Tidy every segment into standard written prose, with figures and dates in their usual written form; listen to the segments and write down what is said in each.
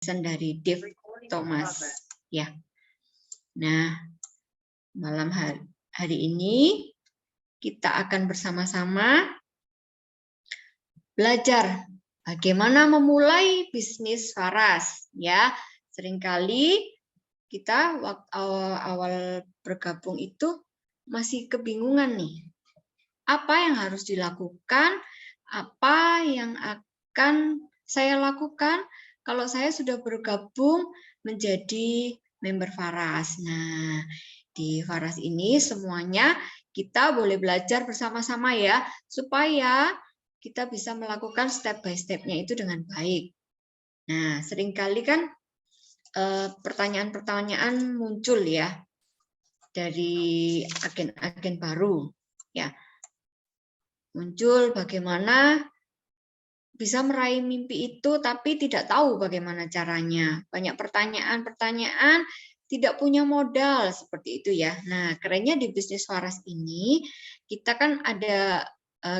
dari Dave Thomas ya. Nah, malam hari ini kita akan bersama-sama belajar bagaimana memulai bisnis waras ya. Seringkali kita waktu awal bergabung itu masih kebingungan nih. Apa yang harus dilakukan? Apa yang akan saya lakukan kalau saya sudah bergabung menjadi member Faras? Nah, di Faras ini semuanya kita boleh belajar bersama-sama ya, supaya kita bisa melakukan step by step-nya itu dengan baik. Nah, seringkali kan pertanyaan-pertanyaan muncul ya dari agen-agen baru ya. Muncul bagaimana bisa meraih mimpi itu tapi tidak tahu bagaimana caranya. Banyak pertanyaan-pertanyaan, tidak punya modal seperti itu ya. Nah, kerennya di bisnis waras ini kita kan ada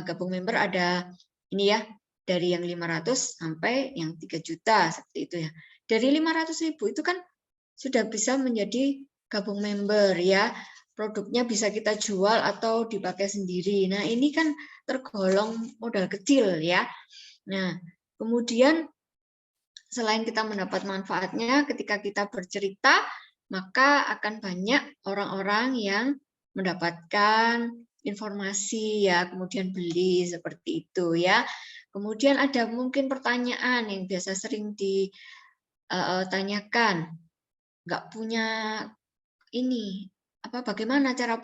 gabung member ada ini ya, dari yang 500 sampai yang 3 juta seperti itu ya. Dari 500.000 itu kan sudah bisa menjadi gabung member ya. Produknya bisa kita jual atau dipakai sendiri. Nah, ini kan tergolong modal kecil ya. Nah, kemudian selain kita mendapat manfaatnya ketika kita bercerita, maka akan banyak orang-orang yang mendapatkan informasi ya, kemudian beli seperti itu ya. Kemudian ada mungkin pertanyaan yang biasa sering ditanyakan, nggak punya ini bagaimana cara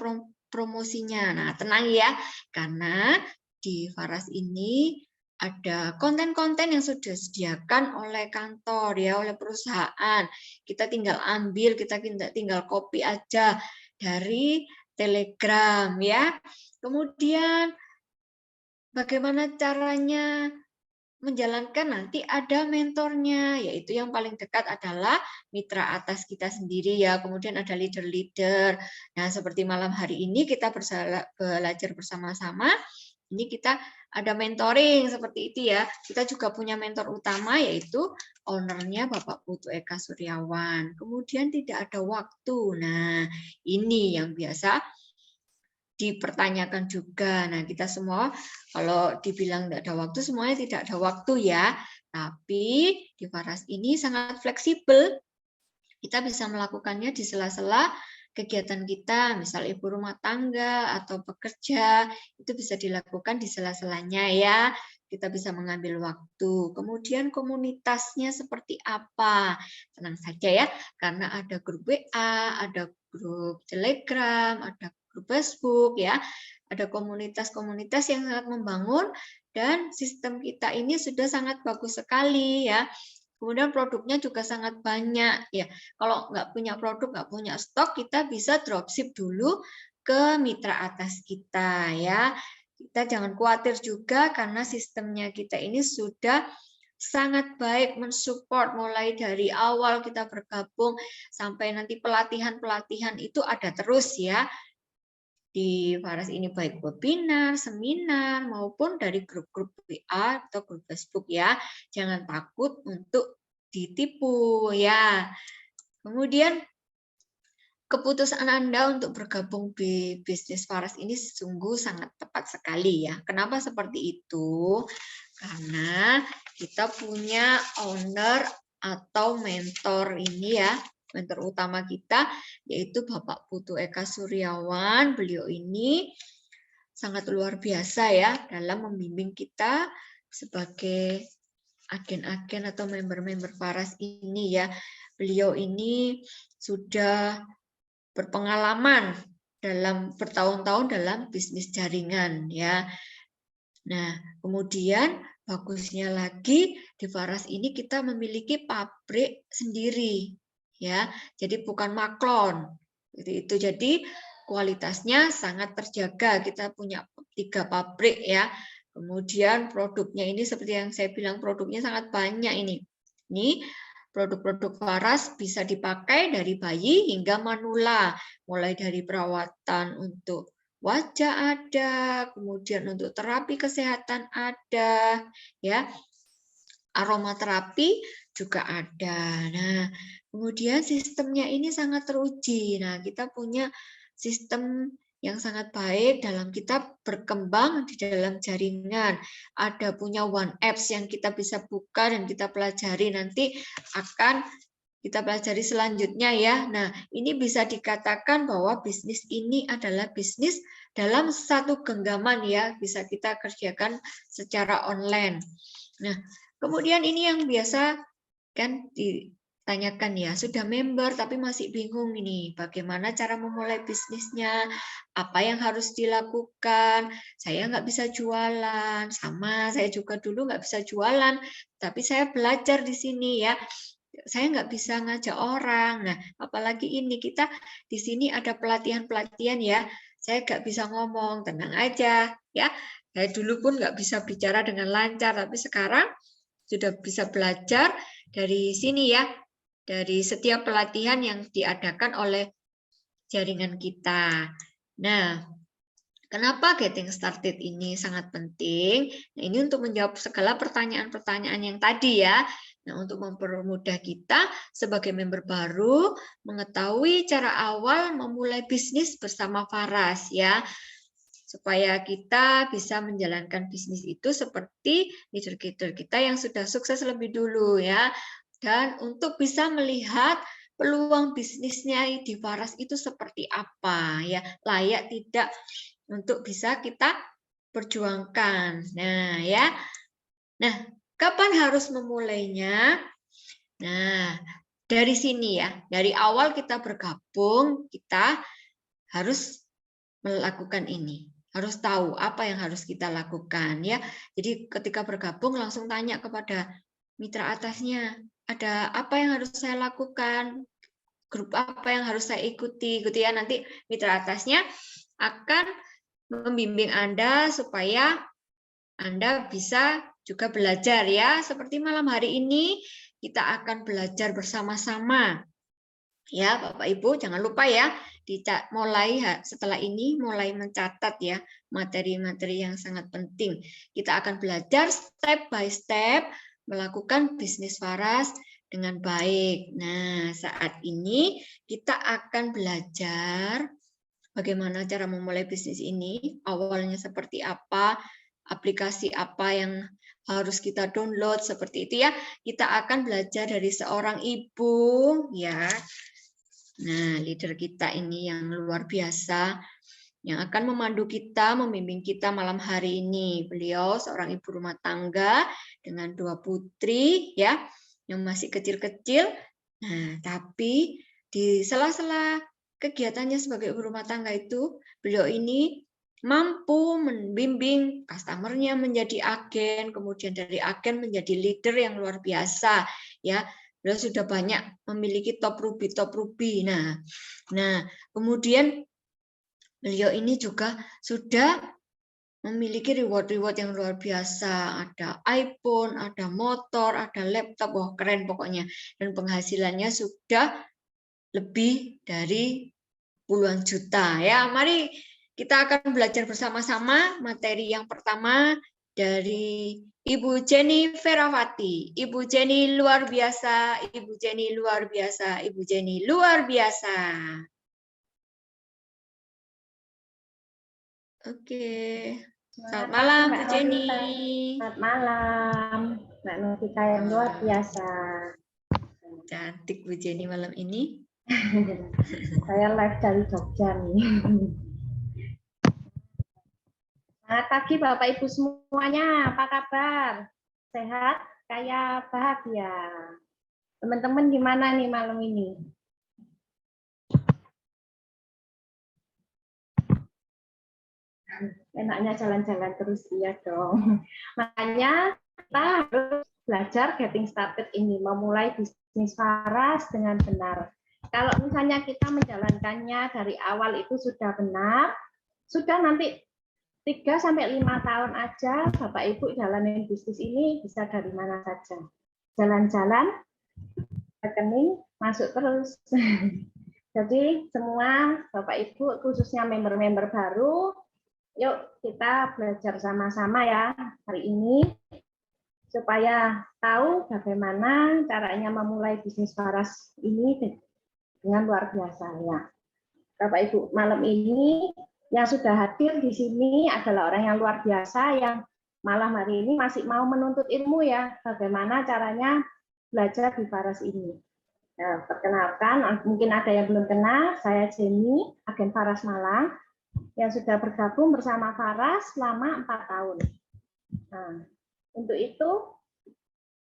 promosinya. Nah, tenang ya, karena di Faras ini ada konten-konten yang sudah disediakan oleh kantor ya, oleh perusahaan. Kita tinggal ambil, kita tinggal copy aja dari Telegram ya. Kemudian bagaimana caranya menjalankan, nanti ada mentornya, yaitu yang paling dekat adalah mitra atas kita sendiri ya, kemudian ada leader-leader. Nah, seperti malam hari ini kita belajar bersama-sama, ini kita ada mentoring seperti itu ya. Kita juga punya mentor utama yaitu ownernya Bapak Putu Eka Suryawan. Kemudian tidak ada waktu. Nah, ini yang biasa dipertanyakan juga. Nah, kita semua kalau dibilang tidak ada waktu, semuanya tidak ada waktu ya. Tapi di Faras ini sangat fleksibel. Kita bisa melakukannya di sela-sela kegiatan kita, misal ibu rumah tangga atau bekerja, itu bisa dilakukan di sela-selanya ya. Kita bisa mengambil waktu. Kemudian komunitasnya seperti apa? Tenang saja ya, karena ada grup WA, ada grup Telegram, ada grup Facebook ya. Ada komunitas-komunitas yang sangat membangun dan sistem kita ini sudah sangat bagus sekali ya. Kemudian produknya juga sangat banyak ya. Kalau nggak punya produk, nggak punya stok, kita bisa dropship dulu ke mitra atas kita ya. Kita jangan khawatir juga karena sistemnya kita ini sudah sangat baik mensupport mulai dari awal kita bergabung sampai nanti pelatihan-pelatihan itu ada terus ya. Di Faras ini baik webinar, seminar, maupun dari grup-grup WA atau grup Facebook ya. Jangan takut untuk ditipu ya. Kemudian keputusan Anda untuk bergabung di bisnis Faras ini sungguh sangat tepat sekali ya. Kenapa seperti itu? Karena kita punya owner atau mentor ini ya, mentor utama kita yaitu Bapak Putu Eka Suryawan. Beliau ini sangat luar biasa ya dalam membimbing kita sebagai agen-agen atau member-member Faras ini ya. Beliau ini sudah berpengalaman dalam bertahun-tahun dalam bisnis jaringan ya. Nah, kemudian bagusnya lagi di Faras ini kita memiliki pabrik sendiri ya. Jadi bukan maklon. Itu jadi kualitasnya sangat terjaga. Kita punya 3 pabrik ya. Kemudian produknya ini seperti yang saya bilang, produknya sangat banyak ini. Ini produk-produk Faras bisa dipakai dari bayi hingga manula, mulai dari perawatan untuk wajah ada, kemudian untuk terapi kesehatan ada, ya, aromaterapi juga ada. Nah, kemudian sistemnya ini sangat teruji. Nah, kita punya sistem yang sangat baik dalam kita berkembang di dalam jaringan. Ada punya One Apps yang kita bisa buka dan kita pelajari, nanti akan kita pelajari selanjutnya ya. Nah, ini bisa dikatakan bahwa bisnis ini adalah bisnis dalam satu genggaman ya, bisa kita kerjakan secara online. Nah, kemudian ini yang biasa kan ditanyakan ya, sudah member tapi masih bingung ini bagaimana cara memulai bisnisnya, apa yang harus dilakukan. Saya nggak bisa jualan, sama saya juga dulu nggak bisa jualan, tapi saya belajar di sini ya. Saya nggak bisa ngajak orang. Nah, apalagi ini kita di sini ada pelatihan-pelatihan ya. Saya nggak bisa ngomong, tenang aja ya. Saya dulu pun nggak bisa bicara dengan lancar, tapi sekarang sudah bisa belajar dari sini ya, dari setiap pelatihan yang diadakan oleh jaringan kita. Nah, kenapa getting started ini sangat penting? Nah, ini untuk menjawab segala pertanyaan-pertanyaan yang tadi ya. Nah, untuk mempermudah kita sebagai member baru mengetahui cara awal memulai bisnis bersama Faras ya. Supaya kita bisa menjalankan bisnis itu seperti leader-leader kita yang sudah sukses lebih dulu ya. Dan untuk bisa melihat peluang bisnisnya di Faras itu seperti apa ya, layak tidak untuk bisa kita perjuangkan. Nah, ya. Nah, kapan harus memulainya? Nah, dari sini ya, dari awal kita bergabung, kita harus melakukan ini. Harus tahu apa yang harus kita lakukan ya. Jadi ketika bergabung langsung tanya kepada mitra atasnya, ada apa yang harus saya lakukan? Grup apa yang harus saya ikuti gitu ya. Nanti mitra atasnya akan membimbing Anda supaya Anda bisa juga belajar ya. Seperti malam hari ini kita akan belajar bersama-sama. Ya, Bapak Ibu, jangan lupa ya, mulai setelah ini mulai mencatat ya materi-materi yang sangat penting. Kita akan belajar step by step melakukan bisnis Faras dengan baik. Nah, saat ini kita akan belajar bagaimana cara memulai bisnis ini, awalnya seperti apa, aplikasi apa yang harus kita download, seperti itu ya. Kita akan belajar dari seorang ibu ya. Nah, leader kita ini yang luar biasa, yang akan memandu kita, membimbing kita malam hari ini. Beliau seorang ibu rumah tangga dengan 2 putri, ya, yang masih kecil-kecil. Nah, tapi di sela-sela kegiatannya sebagai ibu rumah tangga itu, beliau ini mampu membimbing customer-nya menjadi agen, kemudian dari agen menjadi leader yang luar biasa, ya. Beliau sudah banyak memiliki top ruby. Nah, kemudian beliau ini juga sudah memiliki reward yang luar biasa. Ada iPhone, ada motor, ada laptop, wah keren pokoknya. Dan penghasilannya sudah lebih dari puluhan juta. Ya, mari kita akan belajar bersama-sama materi yang pertama dari Ibu Jenny Ferawati. Ibu Jenny luar biasa, Ibu Jenny luar biasa, Ibu Jenny luar biasa. Oke. Selamat malam, Bu Jenny. Selamat malam, Mbak Novita yang luar biasa. Cantik Bu Jenny malam ini. Saya live dari Jogja nih. Selamat pagi Bapak Ibu semuanya, apa kabar? Sehat, kaya, bahagia. Teman-teman gimana nih malam ini? Enaknya jalan-jalan terus, iya dong. Makanya kita harus belajar getting started ini, memulai bisnis Faras dengan benar. Kalau misalnya kita menjalankannya dari awal itu sudah benar, sudah nanti 3-5 tahun aja Bapak Ibu jalanin bisnis ini bisa dari mana saja. Jalan-jalan, rekening masuk terus. Jadi semua Bapak Ibu khususnya member-member baru, yuk kita belajar sama-sama ya hari ini supaya tahu bagaimana caranya memulai bisnis Faras ini dengan luar biasa ya. Bapak Ibu, malam ini yang sudah hadir di sini adalah orang yang luar biasa yang malam hari ini masih mau menuntut ilmu ya, bagaimana caranya belajar di Faras ini. Nah, perkenalkan, mungkin ada yang belum kenal, saya Jenny, agen Faras Malang, yang sudah bergabung bersama Faras selama 4 tahun. Nah, untuk itu,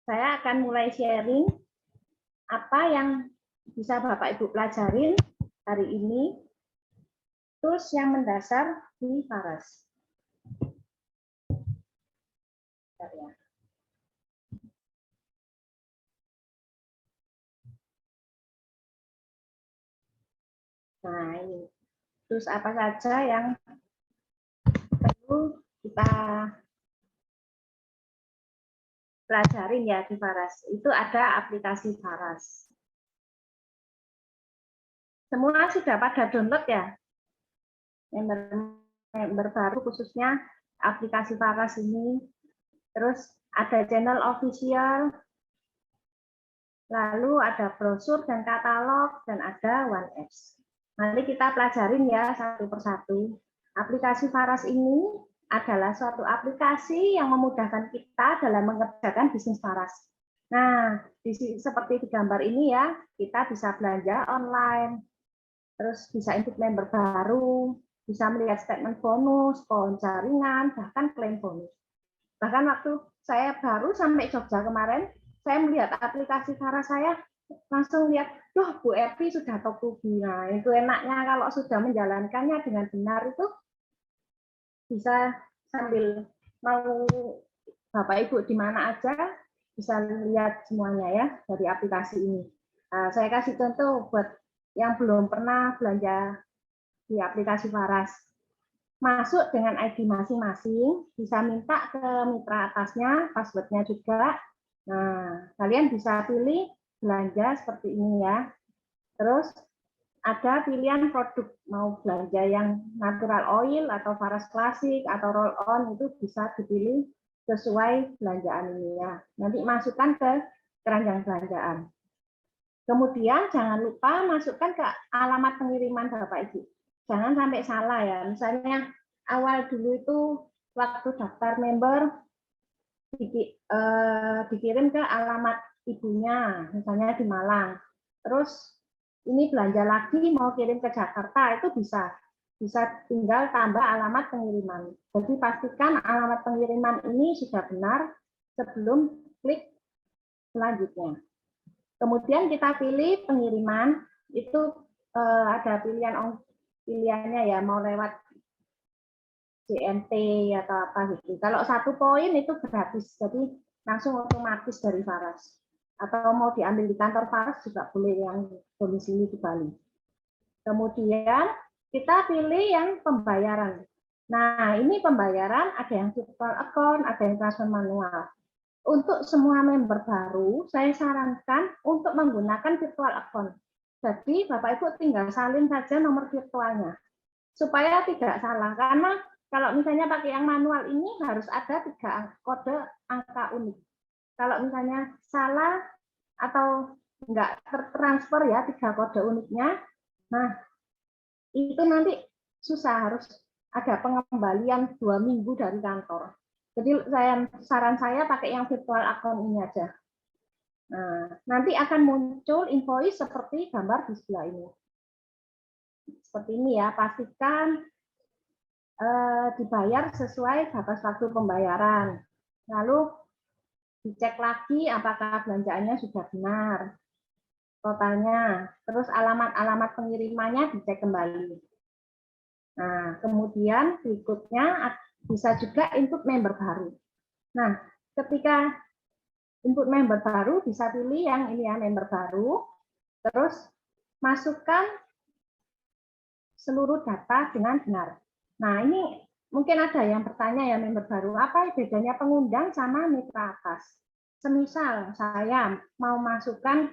saya akan mulai sharing apa yang bisa Bapak Ibu pelajarin hari ini, terus yang mendasar di Faras. Nah, ini. Terus apa saja yang perlu kita pelajarin ya di Faras. Itu ada aplikasi Faras. Semua sudah pada download ya? Member baru khususnya aplikasi Faras ini. Terus ada channel official, lalu ada brosur dan katalog, dan ada One Apps. Nanti kita pelajarin ya satu persatu. Aplikasi Faras ini adalah suatu aplikasi yang memudahkan kita dalam mengerjakan bisnis Faras. Nah, seperti di gambar ini ya, kita bisa belanja online, terus bisa input member baru, bisa melihat statement bonus, pohon jaringan, bahkan klaim bonus. Bahkan waktu saya baru sampai Jogja kemarin, saya melihat aplikasi Faras saya, langsung lihat, loh Bu Evi sudah top rugi. Nah, itu enaknya kalau sudah menjalankannya dengan benar itu bisa sambil mau Bapak Ibu di mana aja bisa lihat semuanya ya dari aplikasi ini. Nah, saya kasih contoh buat yang belum pernah belanja di aplikasi Faras. Masuk dengan ID masing-masing, bisa minta ke mitra atasnya, passwordnya juga. Nah, kalian bisa pilih belanja seperti ini ya. Terus ada pilihan produk, mau belanja yang natural oil atau Faras klasik atau roll on, itu bisa dipilih sesuai belanjaan ini ya. Nanti masukkan ke keranjang belanjaan. Kemudian jangan lupa masukkan ke alamat pengiriman Bapak Ibu. Jangan sampai salah ya. Misalnya awal dulu itu waktu daftar member dikirim ke alamat ibunya, misalnya di Malang. Terus ini belanja lagi mau kirim ke Jakarta, itu bisa tinggal tambah alamat pengiriman. Jadi pastikan alamat pengiriman ini sudah benar sebelum klik selanjutnya. Kemudian kita pilih pengiriman, itu ada pilihannya ya, mau lewat CNT atau apa gitu. Kalau 1 poin itu gratis, jadi langsung otomatis dari Faras. Atau mau diambil di kantor Faras juga boleh yang domisili di Bali. Kemudian kita pilih yang pembayaran. Nah, ini pembayaran ada yang virtual account, ada yang transfer manual. Untuk semua member baru, saya sarankan untuk menggunakan virtual account. Jadi Bapak Ibu tinggal salin saja nomor virtualnya, supaya tidak salah. Karena kalau misalnya pakai yang manual ini harus ada 3 kode angka unik. Kalau misalnya salah atau enggak tertransfer ya 3 kode uniknya, nah itu nanti susah, harus ada pengembalian 2 minggu dari kantor. Jadi saran saya pakai yang virtual account ini aja. Nah, nanti akan muncul invoice seperti gambar di sebelah ini. Seperti ini ya, pastikan dibayar sesuai batas waktu pembayaran. Lalu dicek lagi apakah belanjaannya sudah benar totalnya. Terus alamat-alamat pengirimannya dicek kembali. Nah, kemudian berikutnya bisa juga input member baru. Nah, ketika input member baru bisa pilih yang ini ya, member baru. Terus masukkan seluruh data dengan benar. Nah, ini mungkin ada yang bertanya ya, member baru, apa bedanya pengundang sama mitra atas? Semisal saya mau masukkan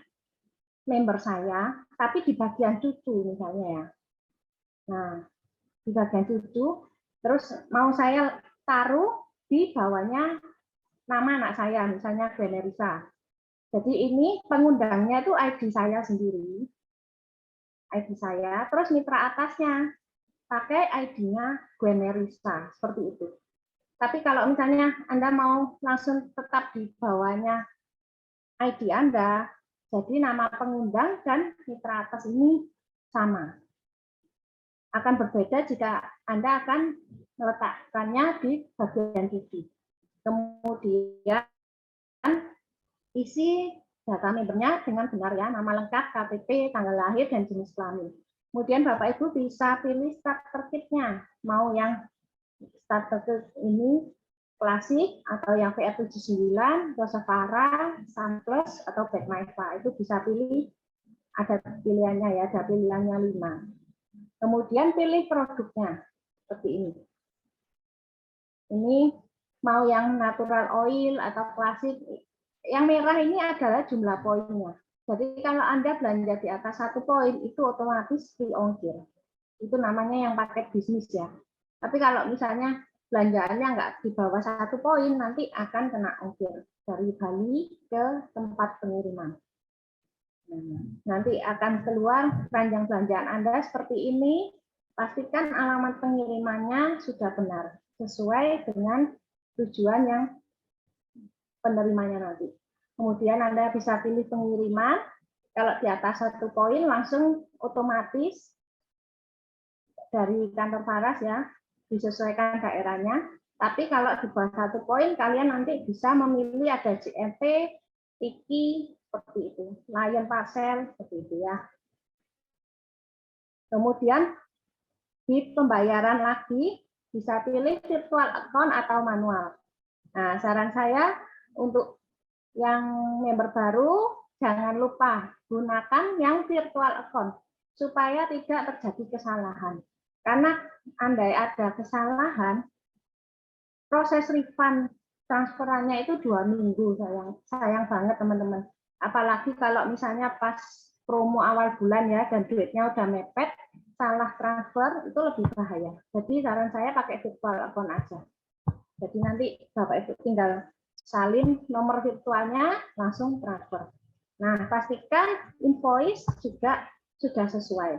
member saya, tapi di bagian cucu misalnya ya. Nah, di bagian cucu, terus mau saya taruh di bawahnya nama anak saya, misalnya Gwenerisa. Jadi ini pengundangnya itu ID saya sendiri, ID saya, terus mitra atasnya pakai ID-nya Gwenerisa, seperti itu. Tapi kalau misalnya Anda mau langsung tetap di bawahnya ID Anda, jadi nama pengundang dan mitra atas ini sama. Akan berbeda jika Anda akan meletakkannya di bagian kiri. Kemudian isi data membernya dengan benar ya, nama lengkap, KTP, tanggal lahir, dan jenis kelamin. Kemudian Bapak Ibu bisa pilih starter kit-nya, mau yang starter kit ini klasik atau yang VR79, Rosavara, Sunplus, atau Backmyfa. Itu bisa pilih, ada pilihannya ya, ada pilihannya 5. Kemudian pilih produknya, seperti ini. Ini mau yang natural oil atau klasik. Yang merah ini adalah jumlah poinnya. Jadi kalau Anda belanja di atas 1 poin, itu otomatis free ongkir. Itu namanya yang paket bisnis ya. Tapi kalau misalnya belanjaannya nggak di bawah 1 poin, nanti akan kena ongkir dari Bali ke tempat pengiriman. Nanti akan keluar keranjang belanjaan Anda seperti ini. Pastikan alamat pengirimannya sudah benar, sesuai dengan tujuan yang penerimanya nanti. Kemudian Anda bisa pilih pengiriman. Kalau di atas 1 poin langsung otomatis dari kantor Faras ya, disesuaikan daerahnya. Tapi kalau di bawah 1 poin, kalian nanti bisa memilih ada JMP, Tiki, seperti itu. Lion Parcel, seperti itu ya. Kemudian di pembayaran lagi, bisa pilih virtual account atau manual. Nah, saran saya untuk yang member baru, jangan lupa gunakan yang virtual account supaya tidak terjadi kesalahan. Karena andai ada kesalahan, proses refund transferannya itu 2 minggu, sayang banget teman-teman. Apalagi kalau misalnya pas promo awal bulan ya dan duitnya udah mepet, salah transfer itu lebih bahaya. Jadi saran saya pakai virtual account aja. Jadi nanti Bapak Ibu tinggal salin nomor virtualnya, langsung transfer. Nah, pastikan invoice juga sudah sesuai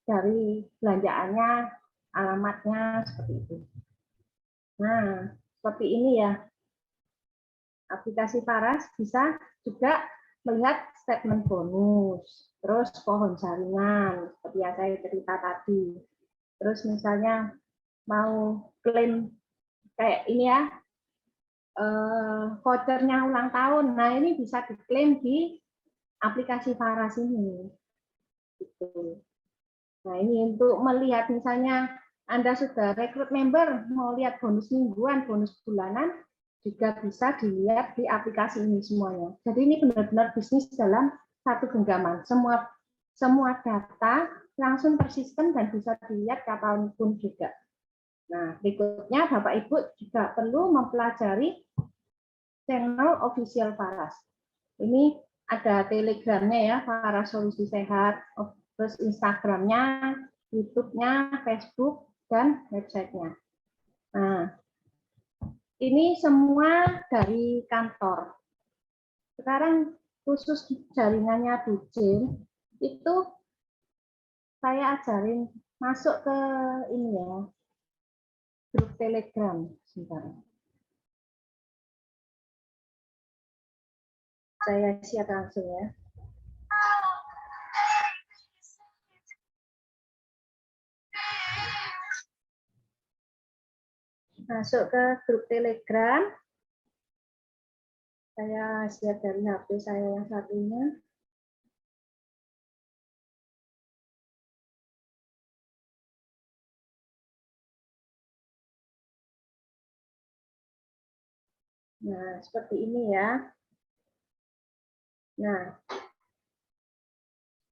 dari belanjaannya, alamatnya, seperti itu. Nah, seperti ini ya. Aplikasi Faras bisa juga melihat statement bonus, terus pohon jaringan, seperti yang saya cerita tadi. Terus misalnya mau klaim kayak ini ya, vouchernya ulang tahun. Nah, ini bisa diklaim di aplikasi Faras ini. Gitu. Nah, ini untuk melihat misalnya Anda sudah rekrut member, mau lihat bonus mingguan, bonus bulanan, juga bisa dilihat di aplikasi ini semuanya. Jadi ini benar-benar bisnis dalam satu genggaman. Semua data langsung tersistem dan bisa dilihat kapanpun juga. Nah, berikutnya Bapak Ibu juga perlu mempelajari channel official Faras. Ini ada Telegramnya ya, Faras Solusi Sehat, terus Instagramnya, YouTube-nya, Facebook, dan websitenya. Nah, ini semua dari kantor. Sekarang khusus jaringannya Bu Jin, itu saya ajarin masuk ke ini ya, grup Telegram. Sebentar. Saya share langsung ya. Masuk ke grup Telegram. Saya share dari HP saya yang satunya. Nah, seperti ini ya. Nah,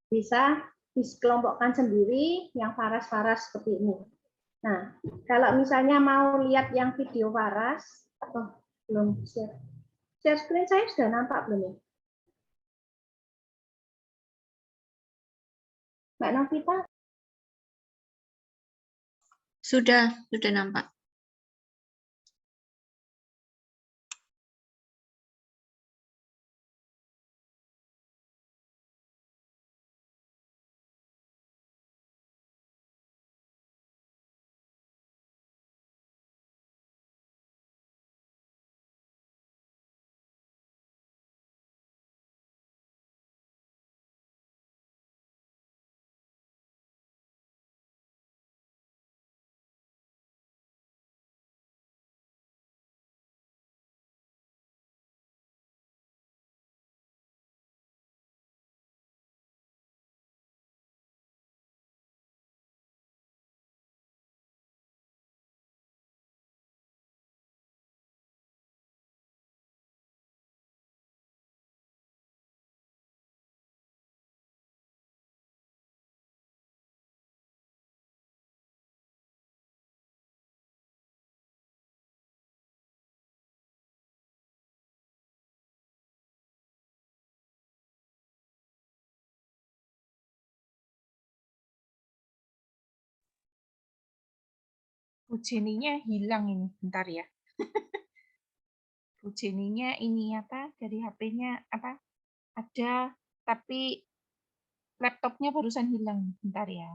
bisa dikelompokkan sendiri yang Faras-Faras seperti ini. Nah, kalau misalnya mau lihat yang video Faras, belum share. Share screen saya sudah nampak belum ya? Mbak Novita? Sudah nampak. Bu Jenny-nya hilang ini, bentar ya. Bu Jenny-nya ini apa, dari HP-nya apa, ada, tapi laptopnya barusan hilang, bentar ya.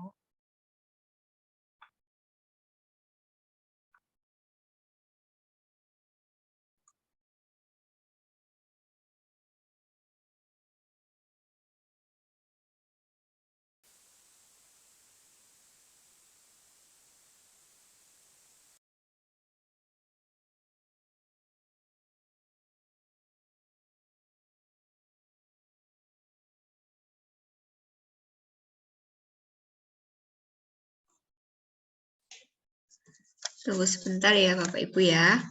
Tunggu sebentar ya Bapak Ibu ya.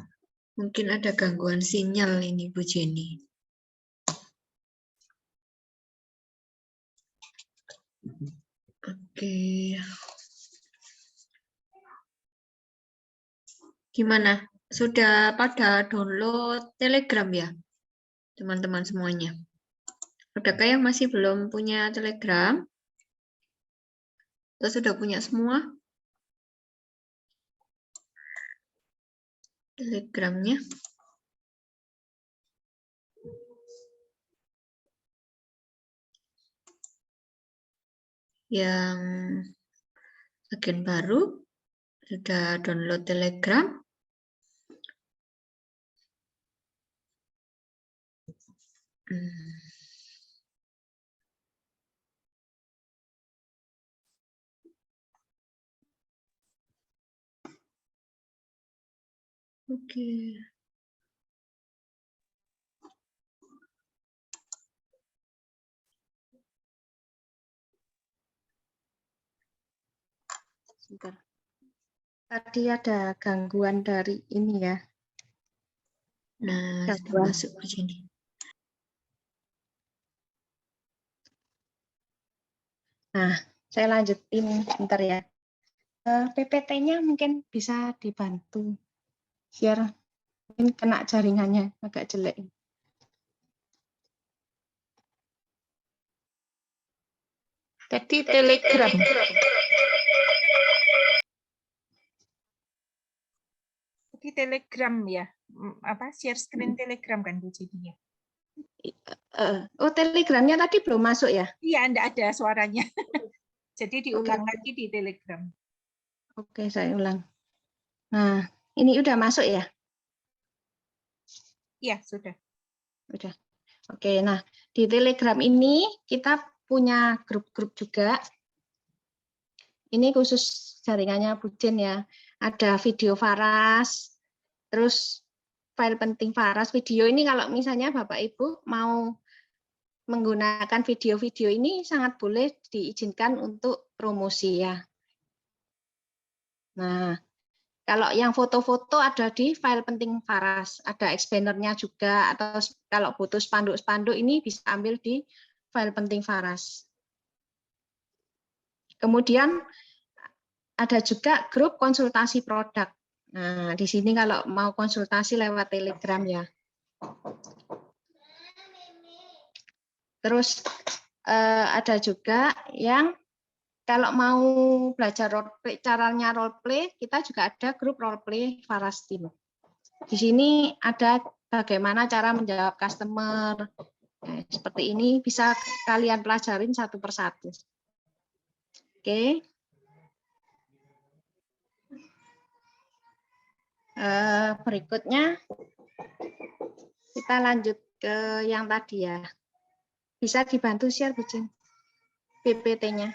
Mungkin ada gangguan sinyal ini Bu Jenny. Oke. Gimana? Sudah pada download Telegram ya? Teman-teman semuanya. Adakah yang masih belum punya Telegram? Atau sudah punya semua Telegramnya? Yang bagian baru sudah download Telegram? Oke. Sebentar. Tadi ada gangguan dari ini ya. Nah, sudah Gangguan. masuk ke sini. Nah, saya lanjutin bentar ya. PPT-nya mungkin bisa dibantu. Biar mungkin kena jaringannya agak jelek. Tadi Telegram. Tadi Telegram ya, apa share screen Telegram kan Bu Jenny ya? Oh, Telegramnya tadi belum masuk ya? Iya, enggak ada suaranya. Jadi diulang lagi di Telegram. Oke, saya ulang. Nah, ini udah masuk ya? Iya, sudah. Udah. Oke, nah di Telegram ini kita punya grup-grup juga. Ini khusus jaringannya Bu Jen ya. Ada video Faras, terus file penting Faras. Video ini kalau misalnya Bapak Ibu mau menggunakan video-video ini sangat boleh diizinkan untuk promosi ya. Nah, kalau yang foto-foto ada di file penting Faras, ada expander-nya juga, atau kalau butuh spanduk-spanduk ini bisa ambil di file penting Faras. Kemudian ada juga grup konsultasi produk. Nah, di sini kalau mau konsultasi lewat Telegram ya. Terus ada juga yang kalau mau belajar roleplay, caranya roleplay, kita juga ada grup roleplay Faras Team. Di sini ada bagaimana cara menjawab customer. Nah, seperti ini bisa kalian pelajarin satu persatu. Oke. Berikutnya kita lanjut ke yang tadi ya. Bisa dibantu share Bu Jin PPT-nya.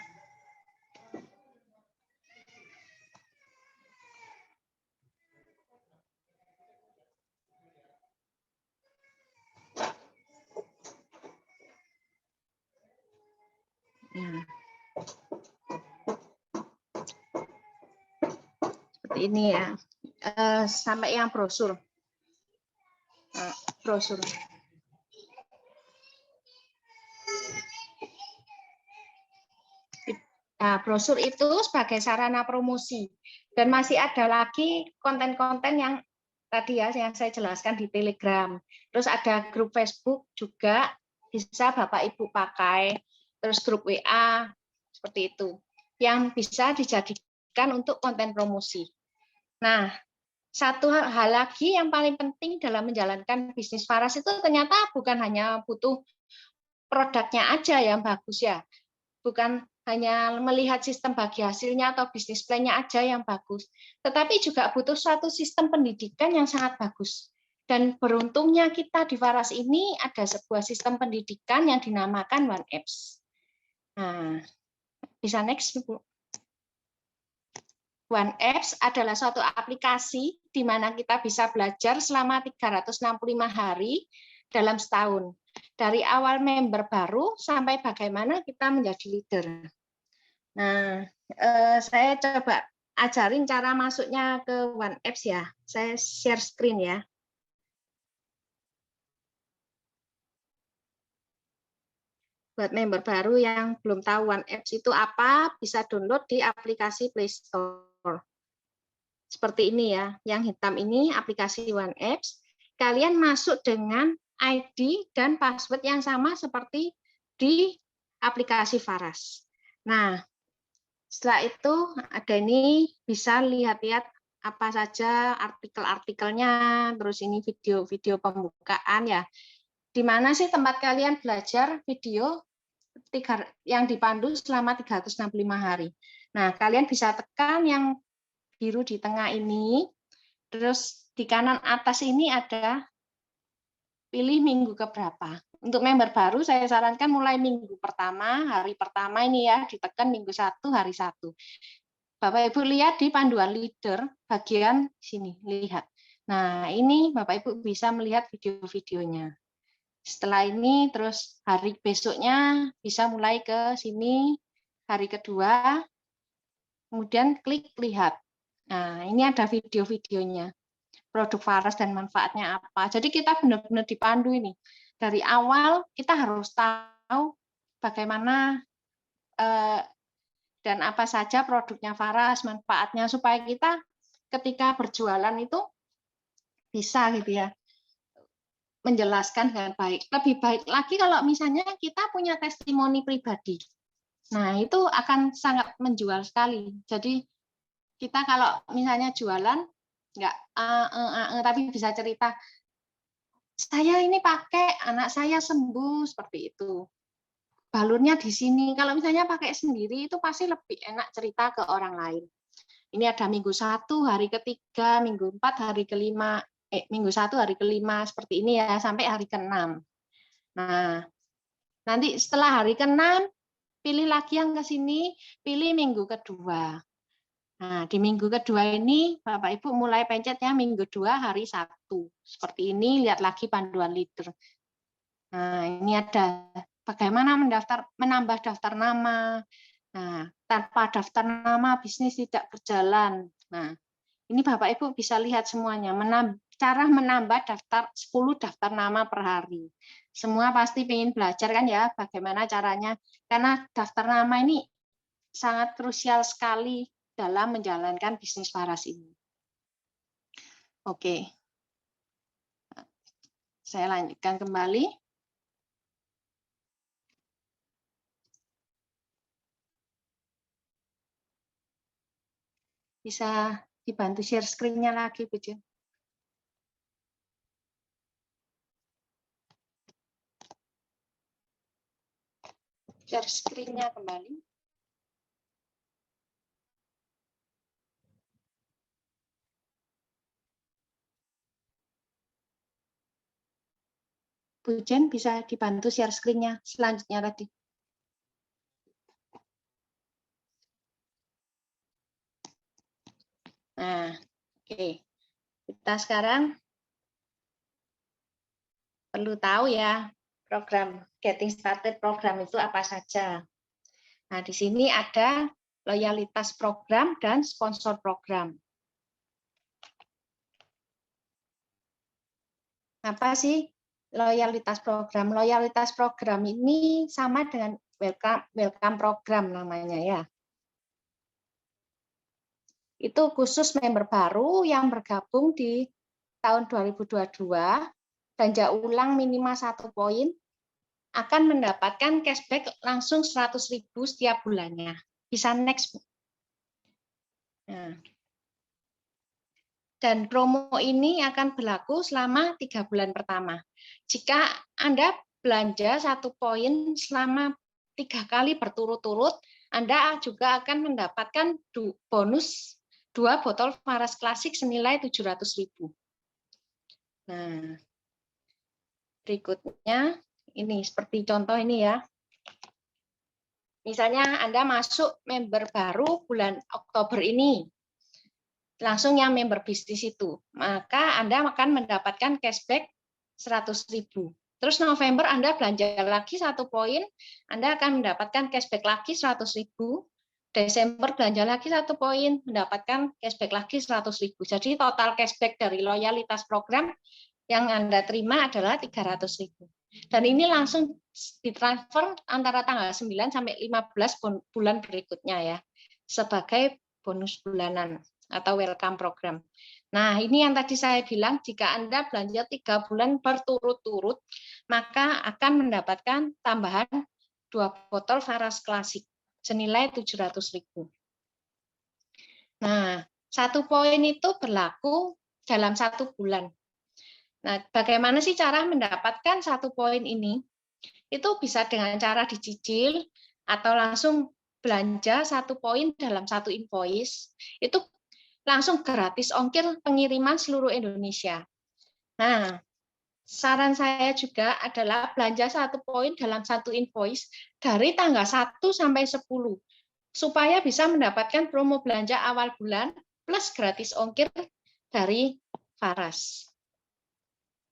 Ya. Seperti ini ya. Sampai yang brosur. Brosur. Nah, brosur itu sebagai sarana promosi. Dan masih ada lagi konten-konten yang tadi ya yang saya jelaskan di Telegram. Terus ada grup Facebook juga bisa Bapak Ibu pakai. Terus grup WA seperti itu. Yang bisa dijadikan untuk konten promosi. Nah, satu hal lagi yang paling penting dalam menjalankan bisnis waras itu ternyata bukan hanya butuh produknya aja yang bagus ya. Bukan hanya melihat sistem bagi hasilnya atau bisnis plan-nya aja yang bagus, tetapi juga butuh suatu sistem pendidikan yang sangat bagus. Dan beruntungnya kita di Waras ini ada sebuah sistem pendidikan yang dinamakan One Apps. Nah, bisa next, Bu. One Apps adalah suatu aplikasi di mana kita bisa belajar selama 365 hari dalam setahun. Dari awal member baru sampai bagaimana kita menjadi leader. Nah, saya coba ajarin cara masuknya ke One Apps ya. Saya share screen ya. Buat member baru yang belum tahu One Apps itu apa, bisa download di aplikasi Play Store. Seperti ini ya, yang hitam ini aplikasi One Apps. Kalian masuk dengan ID dan password yang sama seperti di aplikasi Waras. Nah, setelah itu ada ini bisa lihat-lihat apa saja artikel-artikelnya, terus ini video-video pembukaan ya. Di mana sih tempat kalian belajar video yang dipandu selama 365 hari. Nah, kalian bisa tekan yang biru di tengah ini, terus di kanan atas ini ada pilih minggu keberapa. Untuk member baru saya sarankan mulai minggu pertama, hari pertama ini ya, ditekan minggu 1, hari 1. Bapak Ibu lihat di panduan leader bagian sini, lihat. Nah, ini Bapak Ibu bisa melihat video-videonya. Setelah ini terus hari besoknya bisa mulai ke sini, hari kedua, kemudian klik lihat. Nah, ini ada video-videonya. Produk Waras dan manfaatnya apa. Jadi kita benar-benar dipandu ini. Dari awal kita harus tahu bagaimana dan apa saja produknya Waras, manfaatnya, supaya kita ketika berjualan itu bisa gitu ya, menjelaskan dengan baik. Lebih baik lagi kalau misalnya kita punya testimoni pribadi. Nah, itu akan sangat menjual sekali. Jadi kita kalau misalnya jualan nggak tapi bisa cerita, saya ini pakai, anak saya sembuh, seperti itu. Balurnya di sini. Kalau misalnya pakai sendiri itu pasti lebih enak cerita ke orang lain. Ini ada minggu 1, hari ketiga, minggu 4, hari kelima, minggu 1, hari kelima, seperti ini ya, sampai hari ke-6. Nah, nanti setelah hari ke-6, pilih lagi yang ke sini, pilih minggu kedua. Nah, di minggu kedua ini, Bapak Ibu mulai pencet ya, minggu 2, hari 1. Seperti ini, lihat lagi panduan leader. Nah, ini ada bagaimana menambah daftar nama. Nah, tanpa daftar nama, bisnis tidak berjalan. Nah, ini Bapak Ibu bisa lihat semuanya, cara menambah 10 daftar nama per hari. Semua pasti ingin belajar kan ya, bagaimana caranya. Karena daftar nama ini sangat krusial sekali dalam menjalankan bisnis Waras ini. Oke. Saya lanjutkan kembali. Bisa dibantu share screen-nya lagi, Bu Jun. Share screen-nya kembali. Bu Jen bisa dibantu share screen-nya selanjutnya tadi. Nah, oke. Kita sekarang perlu tahu ya, program Getting Started program itu apa saja. Nah, di sini ada loyalitas program dan sponsor program. Apa sih loyalitas program? Loyalitas program ini sama dengan welcome program namanya ya. Itu khusus member baru yang bergabung di tahun 2022, belanja ulang minimal 1 poin, akan mendapatkan cashback langsung 100.000 setiap bulannya. Bisa next, Bu. Nah, Dan promo ini akan berlaku selama 3 bulan pertama. Jika Anda belanja 1 poin selama 3 kali berturut-turut, Anda juga akan mendapatkan bonus 2 botol Faras Klasik senilai 700.000. Nah, berikutnya ini seperti contoh ini ya. Misalnya Anda masuk member baru bulan Oktober ini, langsung yang member bisnis itu, maka Anda akan mendapatkan cashback 100.000. Terus November Anda belanja lagi 1 poin, Anda akan mendapatkan cashback lagi 100.000. Desember belanja lagi 1 poin, mendapatkan cashback lagi 100.000. Jadi total cashback dari loyalitas program yang Anda terima adalah 300.000. Dan ini langsung ditransfer antara tanggal 9 sampai 15 bulan berikutnya ya, sebagai bonus bulanan atau welcome program. Nah, ini yang tadi saya bilang, jika Anda belanja 3 bulan berturut-turut, maka akan mendapatkan tambahan 2 botol Faras Klasik senilai 700.000. Nah, 1 poin itu berlaku dalam 1 bulan. Nah, bagaimana sih cara mendapatkan 1 poin ini? Itu bisa dengan cara dicicil atau langsung belanja 1 poin dalam 1 invoice. Itu langsung gratis ongkir pengiriman seluruh Indonesia. Nah, saran saya juga adalah belanja 1 poin dalam 1 invoice dari tanggal 1 sampai 10, supaya bisa mendapatkan promo belanja awal bulan plus gratis ongkir dari Faras.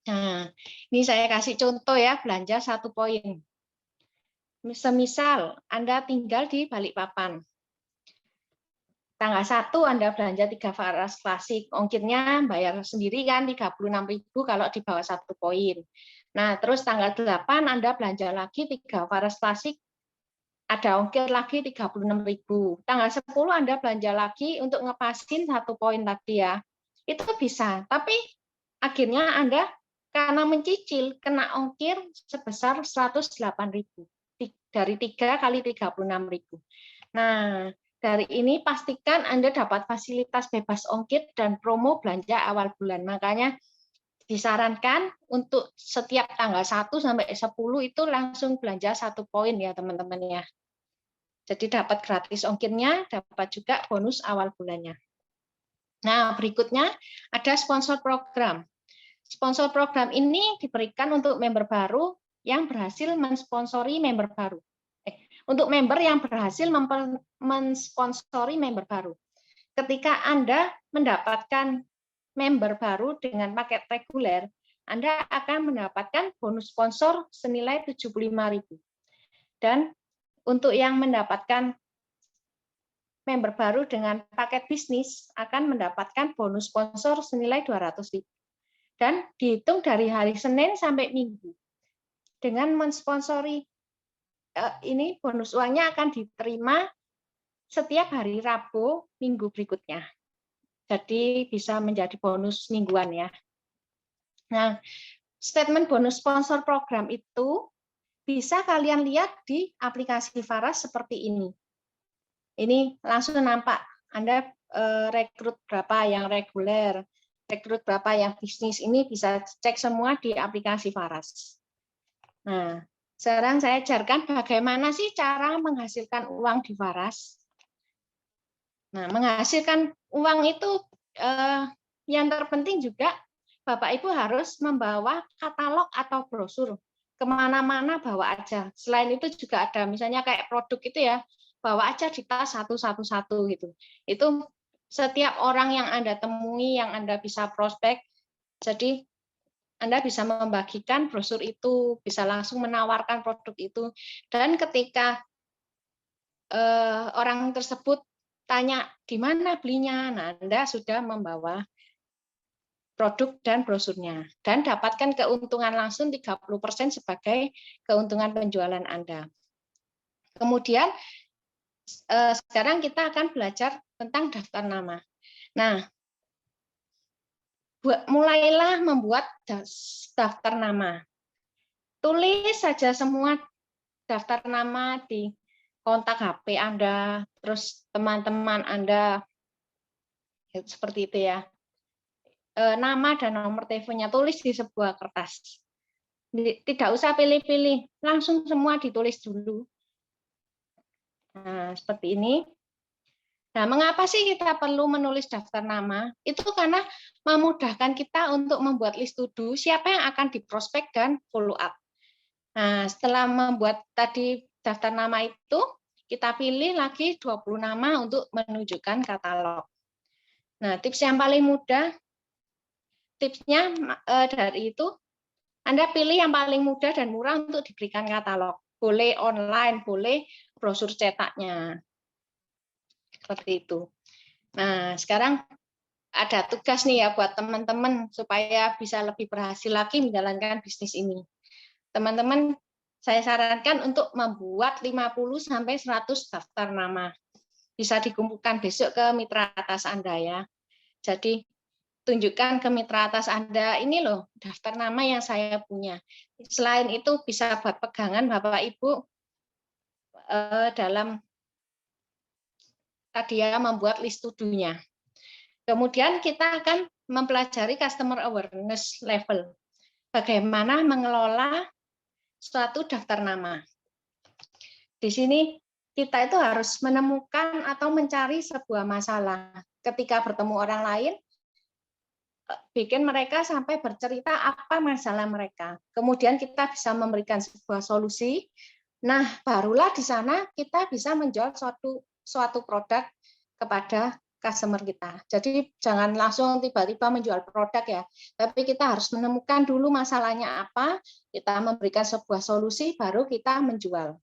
Nah, ini saya kasih contoh ya, belanja 1 poin. Semisal Anda tinggal di Balikpapan. Tanggal 1 Anda belanja 3 Faras Klasik, ongkirnya bayar sendiri kan 36.000 kalau di bawah 1 poin. Nah, terus tanggal 8 Anda belanja lagi 3 Faras Klasik, ada ongkir lagi 36.000. Tanggal 10 Anda belanja lagi untuk ngepasin 1 poin tadi ya. Itu bisa, tapi akhirnya Anda karena mencicil kena ongkir sebesar 108.000 dari 3 kali 36.000. Nah, dari ini pastikan Anda dapat fasilitas bebas ongkir dan promo belanja awal bulan. Makanya disarankan untuk setiap tanggal 1 sampai 10 itu langsung belanja 1 poin ya teman-teman ya. Jadi dapat gratis ongkirnya, dapat juga bonus awal bulannya. Nah, berikutnya ada sponsor program. Sponsor program ini diberikan untuk member baru yang berhasil mensponsori member baru. Untuk member yang berhasil mensponsori member baru. Ketika Anda mendapatkan member baru dengan paket reguler, Anda akan mendapatkan bonus sponsor senilai 75.000. Dan untuk yang mendapatkan member baru dengan paket bisnis akan mendapatkan bonus sponsor senilai 200.000. Dan dihitung dari hari Senin sampai Minggu. Dengan mensponsori ini bonus uangnya akan diterima setiap hari Rabu minggu berikutnya. Jadi bisa menjadi bonus mingguan ya. Nah, statement bonus sponsor program itu bisa kalian lihat di aplikasi Faras seperti ini. Ini langsung nampak Anda rekrut berapa yang reguler, rekrut berapa yang bisnis, ini bisa cek semua di aplikasi Faras. Nah, sekarang saya ajarkan bagaimana sih cara menghasilkan uang di Faras. Nah, menghasilkan uang itu yang terpenting juga Bapak Ibu harus membawa katalog atau brosur. Kemana-mana bawa aja. Selain itu juga ada misalnya kayak produk itu ya, bawa aja di tas satu-satu gitu. Itu setiap orang yang Anda temui, yang Anda bisa prospek, jadi Anda bisa membagikan brosur itu, bisa langsung menawarkan produk itu. Dan ketika orang tersebut tanya di mana belinya, nah Anda sudah membawa produk dan brosurnya. Dan dapatkan keuntungan langsung 30% sebagai keuntungan penjualan Anda. Kemudian sekarang kita akan belajar tentang daftar nama. Nah, mulailah membuat daftar nama. Tulis saja semua daftar nama di kontak HP Anda, terus teman-teman Anda, seperti itu ya. nama dan nomor teleponnya, tulis di sebuah kertas. Tidak usah pilih-pilih, langsung semua ditulis dulu. Nah, seperti ini. Nah, mengapa sih kita perlu menulis daftar nama? Itu karena memudahkan kita untuk membuat list to do, siapa yang akan diprospek dan follow up. Nah, setelah membuat tadi daftar nama itu, kita pilih lagi 20 nama untuk menunjukkan katalog. Nah, tips yang paling mudah, tipsnya dari itu, Anda pilih yang paling mudah dan murah untuk diberikan katalog. Boleh online, boleh brosur cetaknya. Seperti itu. Nah, sekarang ada tugas nih ya buat teman-teman supaya bisa lebih berhasil lagi menjalankan bisnis ini. Teman-teman, saya sarankan untuk membuat 50 sampai 100 daftar nama. Bisa dikumpulkan besok ke mitra atas Anda ya. Jadi tunjukkan ke mitra atas Anda, ini loh daftar nama yang saya punya. Selain itu bisa buat pegangan Bapak Ibu dalam tadi ya membuat list to do-nya. Kemudian kita akan mempelajari customer awareness level. Bagaimana mengelola suatu daftar nama. Di sini kita itu harus menemukan atau mencari sebuah masalah. Ketika bertemu orang lain, bikin mereka sampai bercerita apa masalah mereka. Kemudian kita bisa memberikan sebuah solusi. Nah, barulah di sana kita bisa menjual suatu produk kepada customer kita. Jadi jangan langsung tiba-tiba menjual produk ya, tapi kita harus menemukan dulu masalahnya apa, kita memberikan sebuah solusi, baru kita menjual.